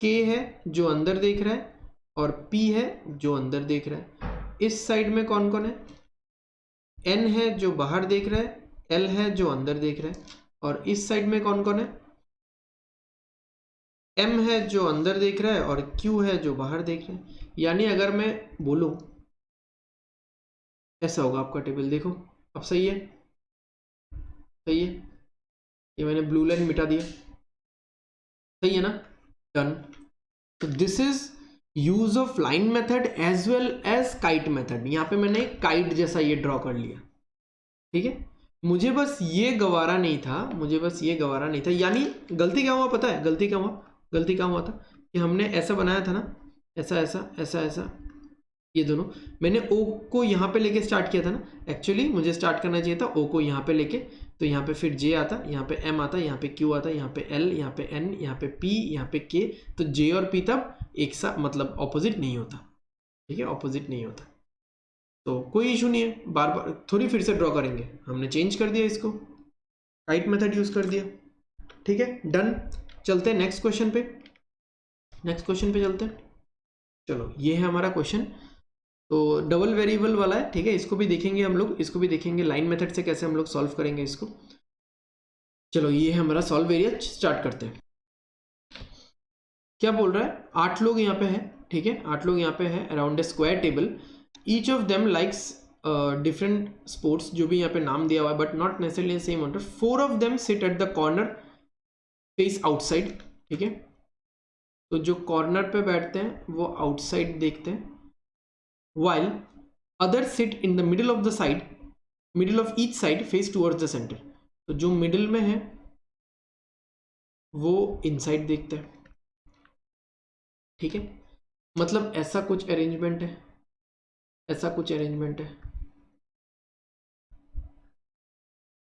K है जो अंदर देख रहा है, और P है जो अंदर देख रहा है. इस साइड में कौन कौन है, N है जो बाहर देख रहा है, L है जो अंदर देख रहा है, और इस साइड में कौन कौन है, M है जो अंदर देख रहा है, और Q है जो बाहर देख रहा है. यानी अगर मैं बोलूं ऐसा होगा आपका टेबल. देखो अब सही है, सही है, ये मैंने ब्लू लाइन मिटा दिया, सही है ना, डन। तो this is use of line method as well as kite method. यहाँ पे मैंने काइट जैसा ये ड्रॉ कर लिया, ठीक है। मुझे बस ये गवारा नहीं था, मुझे बस ये गवारा नहीं था, यानी गलती क्या हुआ पता है, गलती क्या हुआ, गलती क्या हुआ था कि हमने ऐसा बनाया था ना, ऐसा ऐसा ऐसा ऐसा, ये दोनों मैंने ओ को यहाँ पे लेके स्टार्ट किया था ना, एक्चुअली मुझे स्टार्ट करना चाहिए था ओ को यहाँ पे लेके, तो यहाँ पे फिर जे आता, यहाँ पे एम आता, यहाँ पे क्यू आता, यहाँ पे एल, यहाँ पे एन, यहाँ पे पी, यहाँ पे के, तो जे और पी तब एक साथ मतलब ऑपोजिट नहीं होता, ठीक है, ऑपोजिट नहीं होता, तो कोई इशू नहीं है, बार बार थोड़ी फिर से ड्रॉ करेंगे, हमने चेंज कर दिया इसको, काइट मेथड यूज कर दिया, ठीक है, डन। चलते हैं नेक्स्ट क्वेश्चन पे, नेक्स्ट क्वेश्चन पे चलते हैं। चलो ये है हमारा क्वेश्चन, तो डबल वेरिएबल वाला है, ठीक है, इसको भी देखेंगे हम लोग, इसको भी देखेंगे लाइन मेथड से कैसे हम लोग सॉल्व करेंगे इसको। चलो ये है हमारा सॉल्व एरिया, स्टार्ट करते हैं। क्या बोल रहा है, 8 लोग यहाँ पे हैं, ठीक है, 8 लोग यहाँ पे हैं around a square table, each of them likes different sports, जो भी यहाँ पे नाम दिया हुआ है but not necessarily same order, 4 of them sit at the corner face outside, ठीक है, तो जो कॉर्नर पे बैठते हैं वो आउटसाइड देखते हैं, while others sit in the middle of the side, middle of each side face towards the center, तो जो मिडिल में है वो इनसाइड देखता है, ठीक है, मतलब ऐसा कुछ अरेंजमेंट है, ऐसा कुछ अरेंजमेंट है।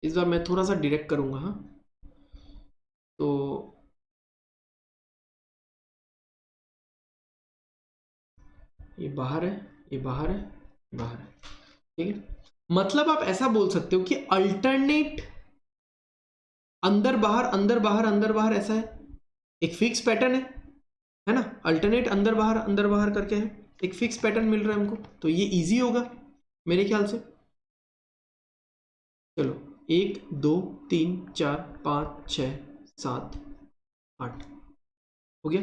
इस बार मैं थोड़ा सा डायरेक्ट करूंगा, हाँ, तो ये बाहर है, ये बाहर है, बाहर है, ठीक है, मतलब आप ऐसा बोल सकते हो कि अल्टरनेट अंदर बाहर अंदर बाहर अंदर बाहर, ऐसा है, एक फिक्स पैटर्न है ना, अल्टरनेट अंदर बाहर करके है, एक फिक्स पैटर्न मिल रहा है हमको, तो ये इजी होगा मेरे ख्याल से। चलो 1 2 3 4 5 6 7 8 हो गया।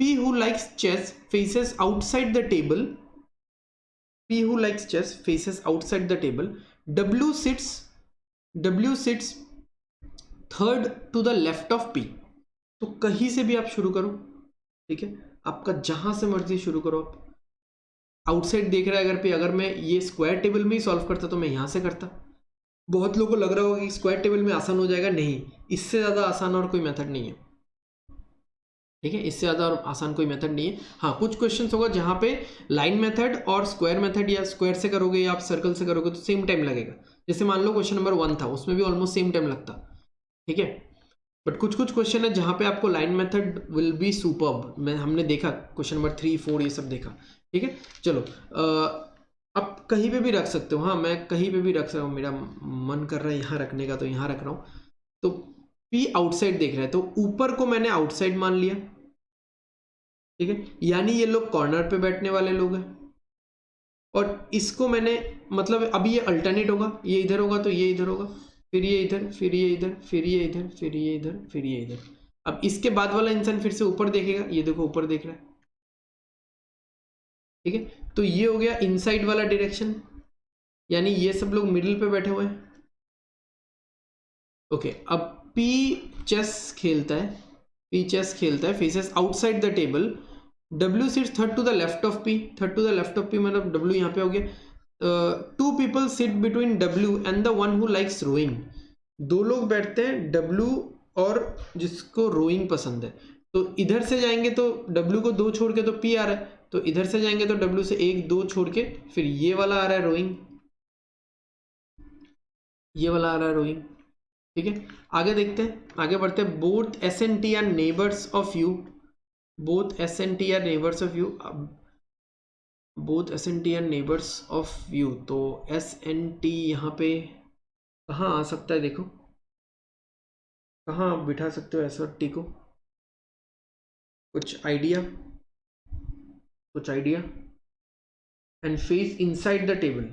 P who likes chess faces outside the table, P who likes chess faces outside the table, W sits third to the left of P, तो कहीं से भी आप शुरू करो, ठीक है, आपका जहां से मर्जी शुरू करो, आप आउटसाइड देख रहा है अगर पे, अगर मैं ये स्क्वायर टेबल में ही सॉल्व करता तो मैं यहां से करता। बहुत लोगों को लग रहा होगा कि स्क्वायर टेबल में आसान हो जाएगा, नहीं, इससे ज़्यादा आसान और कोई मेथड नहीं है, ठीक है, इससे ज़्यादा और आसान कोई मेथड नहीं है। हाँ, कुछ क्वेश्चंस होगा जहाँ पे लाइन मेथड और स्क्वायर मेथड, या स्क्वायर से करोगे या आप सर्कल से करोगे तो सेम टाइम लगेगा, जैसे मान लो क्वेश्चन नंबर 1 था, उसमें भी ऑलमोस्ट सेम टाइम लगता, ठीक है, बट कुछ कुछ क्वेश्चन है जहाँ पे आपको line method will be superb, हमने देखा क्वेश्चन नंबर 3 4 ये सब देखा, ठीक है। चलो आप कहीं पे भी रख सकते हो, हाँ मैं कहीं पे भी रख सकता हूँ, मेरा मन कर रहा है यहाँ रखने का तो यहाँ रख रहा हूँ, तो P आउटसाइड देख रहा है तो ऊपर को मैंने आउटसाइड मान लिया, ठीक है, यानी ये लोग कॉर्नर पे बैठने वाले लोग हैं, और इसको मैंने मतलब अभी ये अल्टरनेट होगा, ये इधर होगा तो ये इधर होगा, फिर ये इधर, फिर ये इधर, फिर ये इधर, फिर ये इधर, फिर ये इधर। अब इसके बाद वाला इंसान फिर से ऊपर देखेगा, ये देखो ऊपर देख रहा है, ठीक है, तो ये हो गया इनसाइड वाला डायरेक्शन, यानी ये सब लोग मिडिल पे बैठे हुए हैं, ओके। अब P चेस खेलता है, P चेस खेलता है faces outside the table, W sits third to the left of P, third to the left of P मतलब W यहाँ पे हो गया, 2 people sit between W and the one who likes rowing, 2 लोग बैठते हैं W और जिसको रोइंग पसंद है, तो इधर से जाएंगे तो W को 2 छोड़ के तो P आ रहा है, तो इधर से जाएंगे तो W से 1 2 छोड़ के फिर ये वाला आ रहा है रोइंग, ये वाला आ रहा है रोइंग, ठीक है। आगे देखते हैं, आगे बढ़ते हैं, both S and T R neighbours of you, both S and T R neighbours of you, both S and T R neighbours of you, तो एस एंड टी यहाँ पे कहाँ आ सकता है, देखो कहाँ आप बिठा सकते हो एस और टी को, कुछ आइडिया, कुछ idea, and face inside the table,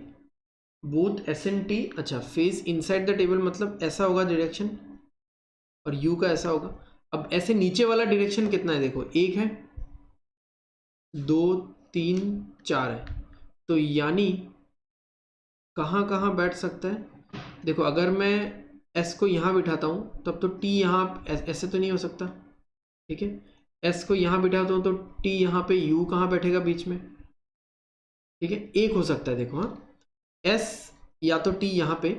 both S and T, अच्छा फेस इनसाइड द टेबल मतलब ऐसा होगा डायरेक्शन, और यू का ऐसा होगा। अब ऐसे नीचे वाला डायरेक्शन कितना है, देखो 1 है 2 3 4 है, तो यानी कहाँ कहाँ बैठ सकता है, देखो अगर मैं एस को यहाँ बिठाता हूँ तब तो टी यहाँ ऐसे तो नहीं हो सकता, ठीक है। एस को यहाँ बिठाता हूँ तो टी यहाँ पे, यू कहाँ बैठेगा बीच में, ठीक है। एक हो सकता है देखो, हाँ, एस या तो टी यहाँ पे,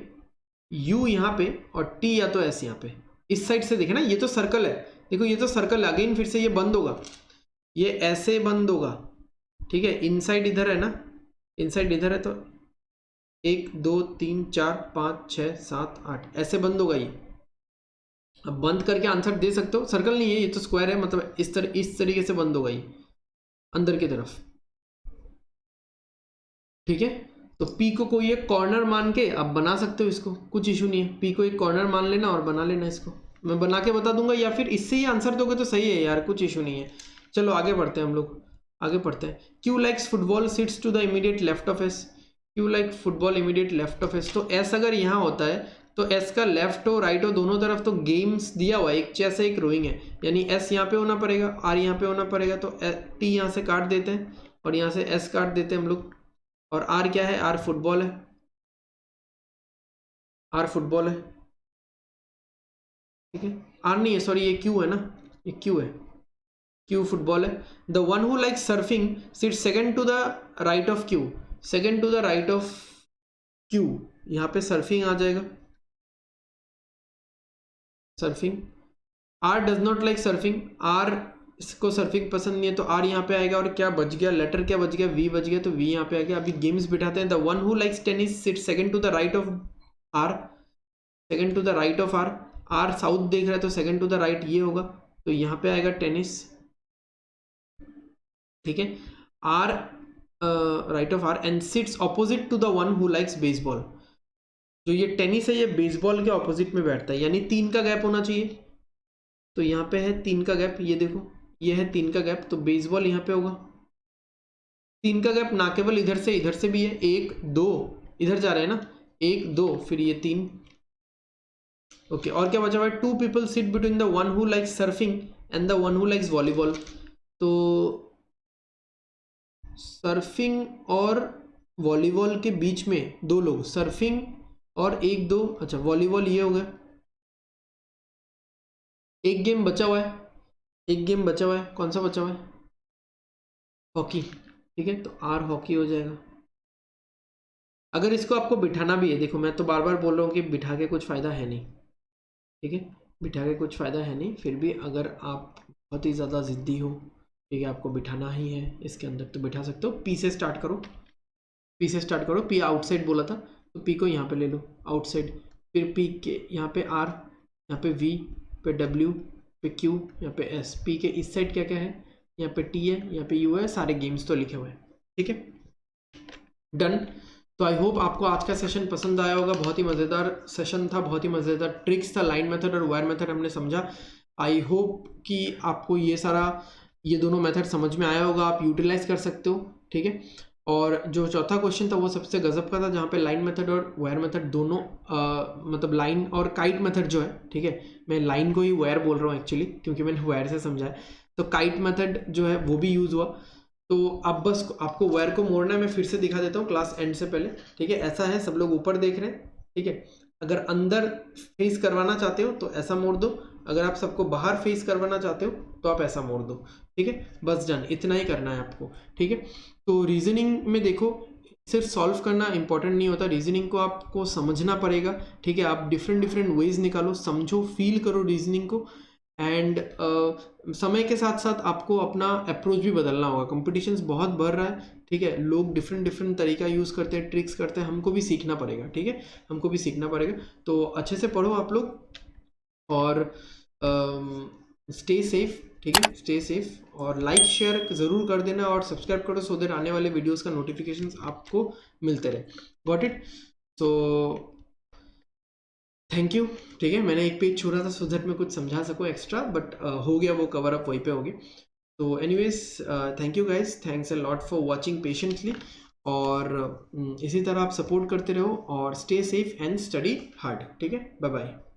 यू यहाँ पे, और टी या तो एस यहाँ पे। इस साइड से देखे ना, ये तो सर्कल है, देखो ये तो सर्कल है। अगेन फिर से ये बंद होगा, ये ऐसे बंद होगा, ठीक है। इनसाइड इधर है ना, इनसाइड इधर है, तो 1 2 3 4 5 6 7 8 ऐसे बंद होगा ये। अब बंद करके आंसर दे सकते हो, सर्कल नहीं है ये तो स्क्वायर है, मतलब इस तरीके से बंद होगा ये अंदर की तरफ, ठीक है। तो P को कोई एक कॉर्नर मान के आप बना सकते हो इसको, कुछ इशू नहीं है। P को एक कॉर्नर मान लेना और बना लेना इसको, मैं बना के बता दूंगा, या फिर इससे ही आंसर दोगे तो सही है यार, कुछ इशू नहीं है। चलो आगे बढ़ते हैं, हम लोग आगे पढ़ते हैं। Q likes football sits to the immediate left of S. Q like football immediate left of S, तो एस अगर यहाँ होता है तो एस का लेफ्ट हो राइट हो दोनों तरफ तो गेम्स दिया हुआ है, एक चेस है एक रोइंग है, यानी एस यहाँ पे होना पड़ेगा, आर यहाँ पे होना पड़ेगा, तो टी यहाँ से काट देते हैं और यहाँ से एस काट देते हैं हम लोग। और आर क्या है, आर फुटबॉल है, आर फुटबॉल है, ठीक है। आर नहीं है, सॉरी, ये क्यू है ना, ये क्यू है, क्यू फुटबॉल है। The one who like surfing sit second to the right of Q, second to the right of Q, यहाँ पे सर्फिंग आ जाएगा, surfing. R does not like surfing, R इसको सर्फिंग पसंद नहीं है, तो आर यहाँ पे आएगा। और क्या बच गया, लेटर क्या बच गया, वी बच गया, तो वी यहाँ पे आ गया। अभी गेम्स बिठाते हैं। The one who likes tennis sit second to the right of R, second to the right of R, R south देख रहा है तो सेकंड टू द राइट ये होगा, तो यहाँ पे आएगा टेनिस, ठीक है। R right of R and sits opposite to the one who likes baseball, जो ये टेनिस है ये बेसबॉल के ऑपोजिट में बैठता है, यानी 3 का गैप होना चाहिए। तो यहाँ पे है 3 का गैप, ये देखो ये है 3 का गैप, तो बेसबॉल यहाँ पे होगा। 3 का गैप ना केवल इधर से भी है, 1 2 इधर जा रहे हैं ना, 1 2 फिर ये 3, ओके। और क्या बचा हुआ है, 2 people sit between the one who likes surfing and the one who likes volleyball. तो सर्फिंग और वॉलीबॉल के बीच में 2 लोग, सर्फिंग और 1 2, अच्छा वॉलीबॉल ये हो गया। एक गेम बचा हुआ है, एक गेम बचा हुआ है, कौन सा बचा हुआ है, हॉकी, ठीक है। तो आर हॉकी हो जाएगा। अगर इसको आपको बिठाना भी है, देखो मैं तो बार बार बोल रहा हूँ कि बिठा के कुछ फ़ायदा है नहीं, ठीक है, बिठा के कुछ फ़ायदा है नहीं, फिर भी अगर आप बहुत ही ज़्यादा ज़िद्दी हो, ठीक है, आपको बिठाना ही है इसके अंदर, तो बिठा सकते हो। पी से स्टार्ट करो, पी से स्टार्ट करो, पी आउटसाइड बोला था तो पी को यहाँ पे ले लो आउटसाइड, फिर पी के यहाँ पे आर, यहाँ पे वी, पे डब्ल्यू, पे क्यू, यहाँ पे एस। पी के इस साइड क्या क्या है, यहाँ पे टी है, यहाँ पे यू है, सारे गेम्स तो लिखे हुए हैं, ठीक है, डन। तो आई होप आपको आज का सेशन पसंद आया होगा, बहुत ही मज़ेदार सेशन था, बहुत ही मज़ेदार ट्रिक्स था, लाइन मेथड और वायर मेथड हमने समझा। आई होप कि आपको ये दोनों मेथड समझ में आया होगा, आप यूटिलाइज कर सकते हो, ठीक है। और जो चौथा क्वेश्चन था वो सबसे गजब का था, जहाँ पे लाइन मेथड और वायर मेथड दोनों मतलब लाइन और काइट मेथड जो है, ठीक है, मैं लाइन को ही वायर बोल रहा हूँ एक्चुअली, क्योंकि मैंने वायर से समझा है, तो काइट मेथड जो है वो भी यूज़ हुआ। तो अब बस आपको वायर को मोड़ना है, मैं फिर से दिखा देता हूँ क्लास एंड से पहले, ठीक है। ऐसा है, सब लोग ऊपर देख रहे हैं, ठीक है। अगर अंदर फेस करवाना चाहते हो तो ऐसा मोड़ दो, अगर आप सबको बाहर फेस करवाना चाहते हो तो आप ऐसा मोड़ दो, ठीक है, बस डन, इतना ही करना है आपको, ठीक है। तो रीजनिंग में देखो, सिर्फ सॉल्व करना इंपॉर्टेंट नहीं होता, रीजनिंग को आपको समझना पड़ेगा, ठीक है। आप डिफरेंट वेज निकालो, समझो, फील करो रीजनिंग को, एंड समय के साथ साथ आपको अपना अप्रोच भी बदलना होगा। कॉम्पिटिशन्स बहुत बढ़ रहा है, ठीक है, लोग डिफरेंट तरीका यूज़ करते हैं, ट्रिक्स करते हैं, हमको भी सीखना पड़ेगा, ठीक है, हमको भी सीखना पड़ेगा। तो अच्छे से पढ़ो आप लोग, और स्टे सेफ, ठीक है, स्टे सेफ, और लाइक शेयर ज़रूर कर देना और सब्सक्राइब करो, सो दैट आने वाले वीडियोस का नोटिफिकेशंस आपको मिलते रहे। Got it. तो थैंक यू, ठीक है, मैंने एक पेज छोड़ा था सो दैट मैं कुछ समझा सकूँ एक्स्ट्रा, बट हो गया वो कवर अप, वहीं पे हो गया। तो anyways thank you guys, thanks a lot for watching patiently, और इसी तरह आप सपोर्ट करते रहो, और stay safe and study hard, ठीक है, बाय बाय।